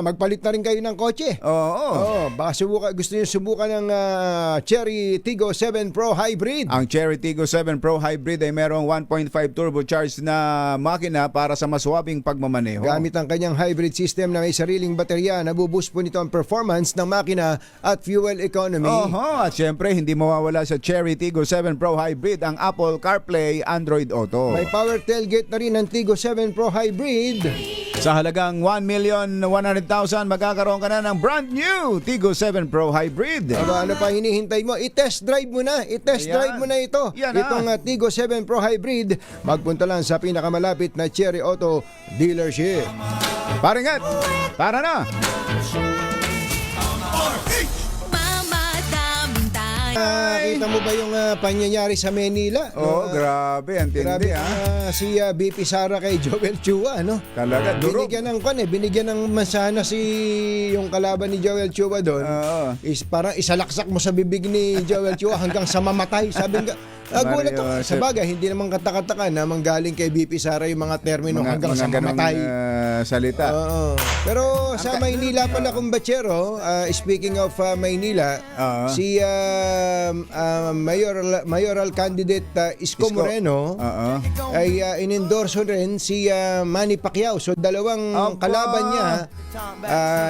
magpalit na rin kayo ng kotse. Baka gusto nyo subukan ng Cherry Tiggo 7 Pro Hybrid. Ang Cherry Tiggo 7 Pro Hybrid ay merong 1.5 turbocharged na makina para sa maswabing pagmamaneho. Gamit ang kanyang hybrid system na may sariling baterya, nabuboost po nito ang performance ng makina at fuel economy. At syempre, hindi mawawala sa Cherry Tiggo 7 Pro Hybrid ang Apple CarPlay, Android Auto. May power tailgate na rin ang Tiggo 7 Pro Hybrid. Sa halagang 1,100,000 magkakaroon ka na ng brand new Tiggo 7 Pro Hybrid. Ano pa hinihintay mo? I-test drive mo na. Drive mo na ito. Itong Tiggo 7 Pro Hybrid. Magpunta lang sa pinakamalapit na Cherry Auto dealership. Paringat! Tara na! Kita mo ba yung pangyayari sa Manila? Grabe, ang tindi si BP Sara kay Joel Chua, no? Talaga, durog. Binigyan ng masana yung kalaban ni Joel Chua doon. Parang isalaksak mo sa bibig ni Joel Chua hanggang sa mamatay. Sabi nga, Gulat ako. Mario Sa bagay, hindi naman katakataka na manggaling kay BP Sara yung mga termino hanggang sa ganong, mamatay. salita. Oo. Pero sa Maynila pala, kumbachero, speaking of Maynila, si mayoral candidate Isko Moreno ay inendorso rin si Manny Pacquiao. So dalawang kalaban niya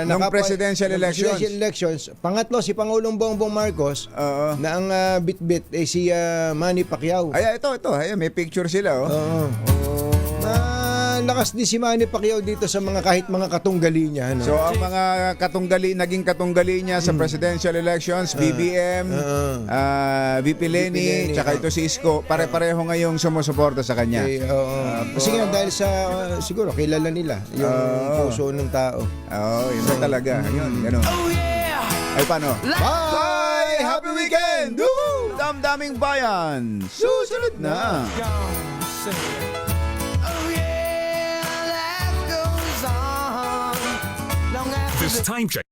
Nung presidential elections. Pangatlo si Pangulong Bongbong Marcos na ang bitbit ay si Manny Pacquiao. Ay, ito. Ay, may picture sila, Lakas din si Manny Pacquiao dito sa mga kahit mga katunggali niya. No? So, ang mga naging katunggali niya sa presidential elections, BBM, VP Lenny, tsaka ito si Isko, pare-pareho ngayong sumusuporta sa kanya. Kasi nga dahil sa, siguro, kilala nila yung puso ng tao. Yun na talaga. Yun, gano'n. Ay, paano? Bye! Happy weekend! Woo! Damdaming bayan! Susunod na! This time check